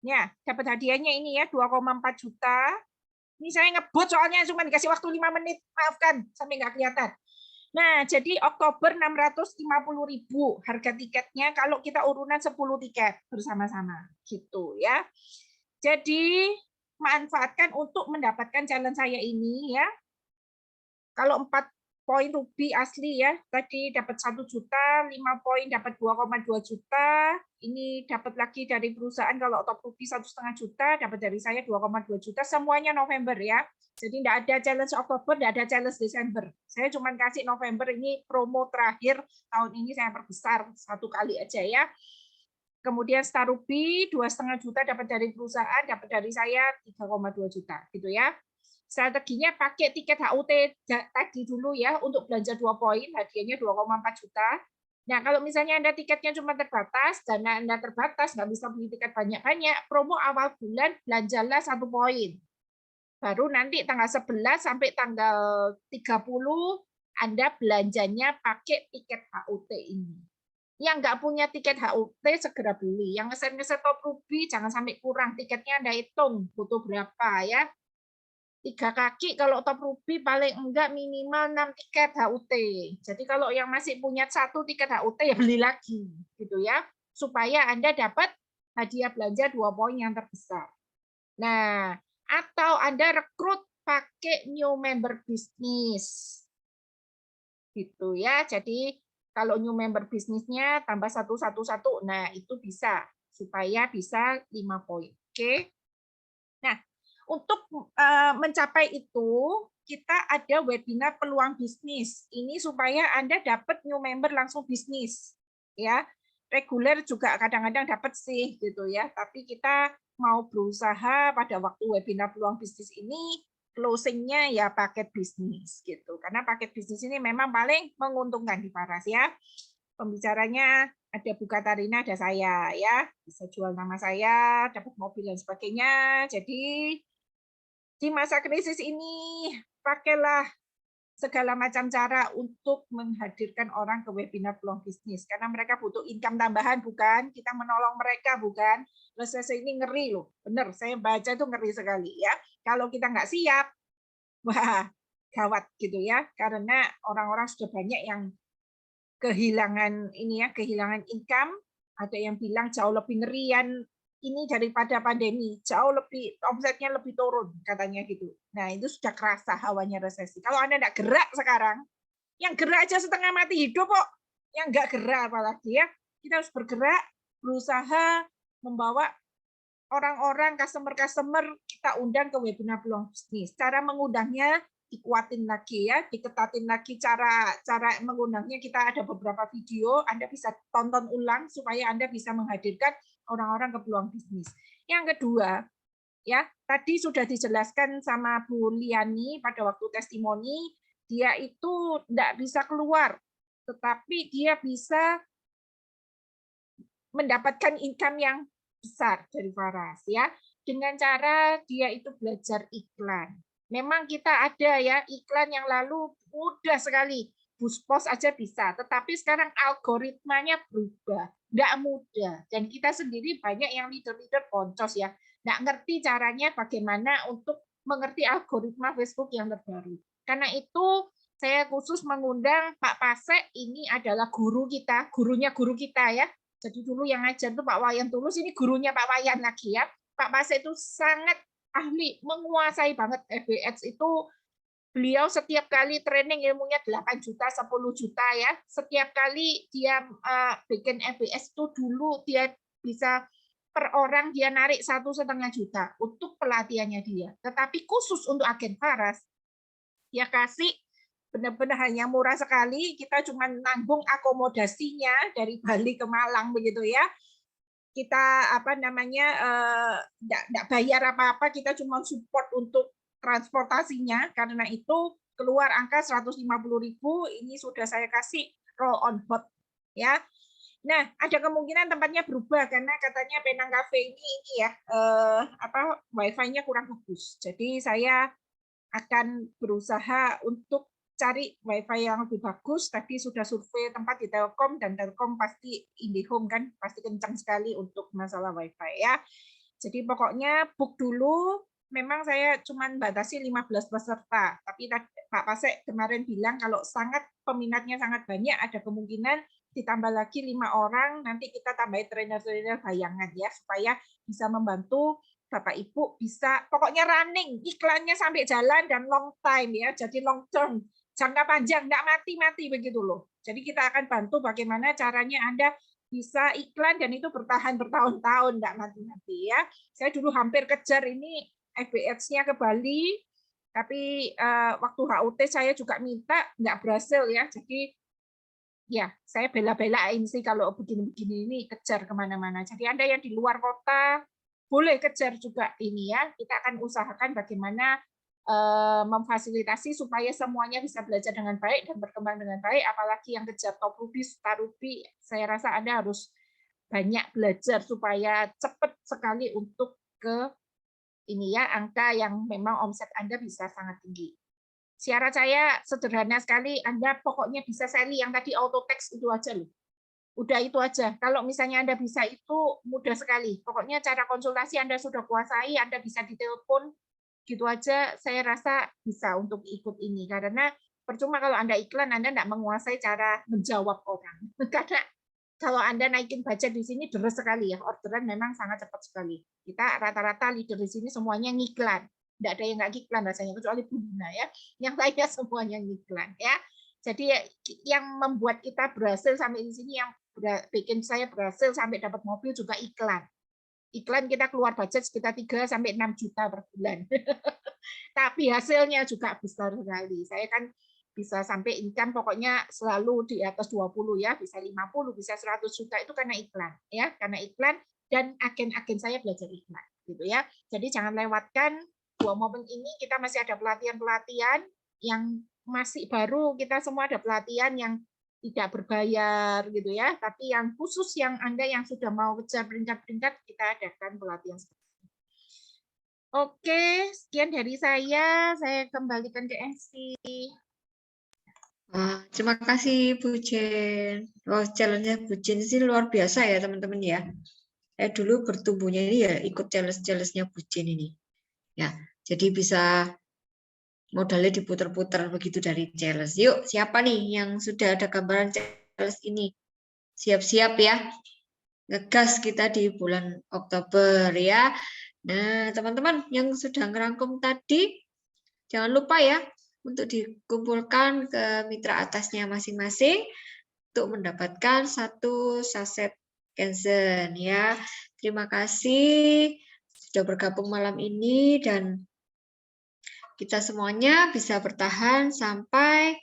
ya, dapat hadiahnya ini ya 2,4 juta. Ini saya ngebut soalnya cuma dikasih waktu 5 menit. Maafkan sampai nggak kelihatan. Nah, jadi Oktober 650.000 harga tiketnya kalau kita urunan 10 tiket bersama-sama gitu ya. Jadi manfaatkan untuk mendapatkan challenge saya ini ya. Kalau 4 poin ruby asli ya, tadi dapat 1 juta, 5 poin dapat 2,2 juta. Ini dapat lagi dari perusahaan kalau top ruby 1,5 juta, dapat dari saya 2,2 juta. Semuanya November ya. Jadi tidak ada challenge Oktober, tidak ada challenge Desember. Saya cuma kasih November, ini promo terakhir tahun ini saya perbesar 1 kali aja ya. Kemudian Star Ruby 2,5 juta dapat dari perusahaan, dapat dari saya 3,2 juta gitu ya. Strateginya pakai tiket HUT tadi dulu ya untuk belanja 2 poin, hadiahnya 2,4 juta. Nah, kalau misalnya Anda tiketnya cuma terbatas, dana Anda terbatas, nggak bisa beli tiket banyak-banyak, promo awal bulan belanjalah 1 poin. Baru nanti tanggal 11 sampai tanggal 30 Anda belanjanya pakai tiket HUT ini. Yang nggak punya tiket HUT segera beli. Yang ngeset-ngeset Top Ruby jangan sampai kurang. Tiketnya Anda hitung butuh berapa ya. 3 kaki kalau Top Ruby paling enggak minimal 6 tiket HUT. Jadi kalau yang masih punya 1 tiket HUT ya beli lagi gitu ya. Supaya Anda dapat hadiah belanja 2 poin yang terbesar. Nah, atau Anda rekrut pakai new member business. Gitu ya. Jadi kalau new member bisnisnya tambah 111, nah itu bisa supaya bisa 5 poin. Oke. Nah, untuk mencapai itu kita ada webinar peluang bisnis. Ini supaya Anda dapat new member langsung bisnis. Ya. Reguler juga kadang-kadang dapat sih gitu ya. Tapi kita mau berusaha pada waktu webinar peluang bisnis ini closing-nya ya paket bisnis gitu. Karena paket bisnis ini memang paling menguntungkan di Faras ya. Pembicaranya ada Bu Katarina, ada saya ya. Bisa jual nama saya, dapat mobil dan sebagainya. Jadi di masa krisis ini pakailah segala macam cara untuk menghadirkan orang ke webinar peluang bisnis. Karena mereka butuh income tambahan, bukan? Kita menolong mereka, bukan? Resesi ini ngeri loh. Benar, saya baca itu ngeri sekali ya. Kalau kita nggak siap, wah gawat gitu ya. Karena orang-orang sudah banyak yang kehilangan ini ya, kehilangan income. Ada yang bilang jauh lebih ngerian ini daripada pandemi, jauh lebih omsetnya lebih turun katanya gitu. Nah itu sudah kerasa hawanya resesi. Kalau Anda tidak gerak sekarang, yang gerak aja setengah mati hidup kok, yang nggak gerak apalagi ya. Kita harus bergerak, berusaha membawa orang-orang customer kita undang ke webinar peluang bisnis. Cara mengundangnya dikuatin lagi ya, diketatin lagi cara mengundangnya. Kita ada beberapa video, Anda bisa tonton ulang supaya Anda bisa menghadirkan orang-orang ke peluang bisnis. Yang kedua, ya tadi sudah dijelaskan sama Bu Liani pada waktu testimoni, dia itu tidak bisa keluar, tetapi dia bisa mendapatkan income yang besar dari Faras ya, dengan cara dia itu belajar iklan. Memang kita ada ya iklan yang lalu mudah sekali, Buspos aja bisa, tetapi sekarang algoritmanya berubah, nggak mudah. Dan kita sendiri banyak yang leader-leader boncos ya, nggak ngerti caranya bagaimana untuk mengerti algoritma Facebook yang terbaru. Karena itu saya khusus mengundang Pak Pasek, ini adalah guru kita, gurunya guru kita ya. Jadi dulu yang ngajar itu Pak Wayan Tulus, ini gurunya Pak Wayan lagi ya. Pak Pasek itu sangat ahli, menguasai banget FB Ads itu. Beliau setiap kali training ilmunya 8 juta, 10 juta ya. Setiap kali dia bikin FBS itu dulu dia bisa per orang dia narik 1,5 juta untuk pelatihannya dia. Tetapi khusus untuk agen Faras, dia kasih benar-benar hanya murah sekali. Kita cuma nanggung akomodasinya dari Bali ke Malang begitu ya. Kita enggak bayar apa-apa, kita cuma support untuk transportasinya. Karena itu keluar angka 150.000, ini sudah saya kasih roll on hot ya. Nah, ada kemungkinan tempatnya berubah karena katanya Penang Cafe ini ya wifi-nya kurang bagus. Jadi saya akan berusaha untuk cari wifi yang lebih bagus. Tadi sudah survei tempat di Telkom, dan Telkom pasti IndiHome kan pasti kencang sekali untuk masalah wifi ya. Jadi pokoknya book dulu. Memang saya cuma batasi 15 peserta, tapi Pak Pasek kemarin bilang kalau peminatnya sangat banyak, ada kemungkinan ditambah lagi 5 orang, nanti kita tambahin trainer-trainer bayangan ya, supaya bisa membantu Bapak Ibu bisa, pokoknya running, iklannya sampai jalan dan long time ya, jadi long term, jangka panjang, nggak mati-mati begitu loh. Jadi kita akan bantu bagaimana caranya Anda bisa iklan dan itu bertahan bertahun-tahun, nggak mati-mati ya. Saya dulu hampir kejar ini FBS-nya ke Bali, tapi waktu HUT saya juga minta, nggak berhasil ya. Jadi ya saya bela-belain sih kalau begini-begini ini kejar kemana-mana. Jadi Anda yang di luar kota boleh kejar juga ini ya. Kita akan usahakan bagaimana memfasilitasi supaya semuanya bisa belajar dengan baik dan berkembang dengan baik. Apalagi yang kejar top ruby, star ruby, saya rasa Anda harus banyak belajar supaya cepat sekali untuk ke ini ya angka yang memang omset Anda bisa sangat tinggi. Syarat saya sederhana sekali, Anda pokoknya bisa sally yang tadi auto text itu aja loh. Udah itu aja. Kalau misalnya Anda bisa itu mudah sekali. Pokoknya cara konsultasi Anda sudah kuasai, Anda bisa ditelepon, gitu aja saya rasa bisa untuk ikut ini. Karena percuma kalau Anda iklan, Anda tidak menguasai cara menjawab orang. Karena kalau Anda naikin budget di sini deres sekali ya, orderan memang sangat cepat sekali. Kita rata-rata leader di sini semuanya ngiklan. Tidak ada yang nggak ngiklan rasanya, kecuali Bu Lina ya. Yang lainnya semuanya ngiklan ya. Jadi yang membuat kita berhasil sampai di sini, yang bikin saya berhasil sampai dapat mobil juga iklan. Iklan kita keluar budget sekitar 3 sampai 6 juta per bulan. Tapi hasilnya juga besar sekali. Saya kan bisa sampai income pokoknya selalu di atas 20 ya, bisa 50, bisa 100 juta itu karena iklan ya, karena iklan dan agen-agen saya belajar iklan gitu ya. Jadi jangan lewatkan 2 momen ini, kita masih ada pelatihan-pelatihan yang masih baru, kita semua ada pelatihan yang tidak berbayar gitu ya, tapi yang khusus yang Anda yang sudah mau kejar peringkat-peringkat, kita adakan pelatihan seperti ini. Oke, sekian dari saya kembalikan ke Esti. Terima kasih Bu Jen. Challenge-nya Bu Jen sih luar biasa ya teman-teman ya. Dulu bertumbuhnya ini ya ikut challenge-nya Bu Jen ini. Ya, jadi bisa modalnya diputar-putar begitu dari challenge. Yuk, siapa nih yang sudah ada gambaran challenge ini? Siap-siap ya. Ngegas kita di bulan Oktober ya. Nah, teman-teman yang sudah ngerangkum tadi, jangan lupa ya untuk dikumpulkan ke mitra atasnya masing-masing untuk mendapatkan 1 saset Kenzen ya. Terima kasih sudah bergabung malam ini dan kita semuanya bisa bertahan sampai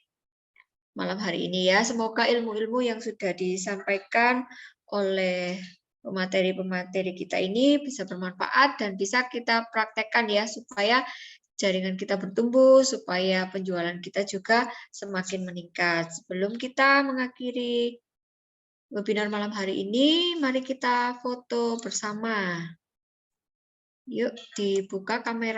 malam hari ini ya. Semoga ilmu-ilmu yang sudah disampaikan oleh pemateri-pemateri kita ini bisa bermanfaat dan bisa kita praktekkan ya supaya jaringan kita bertumbuh, supaya penjualan kita juga semakin meningkat. Sebelum kita mengakhiri webinar malam hari ini, mari kita foto bersama. Yuk, dibuka kamera.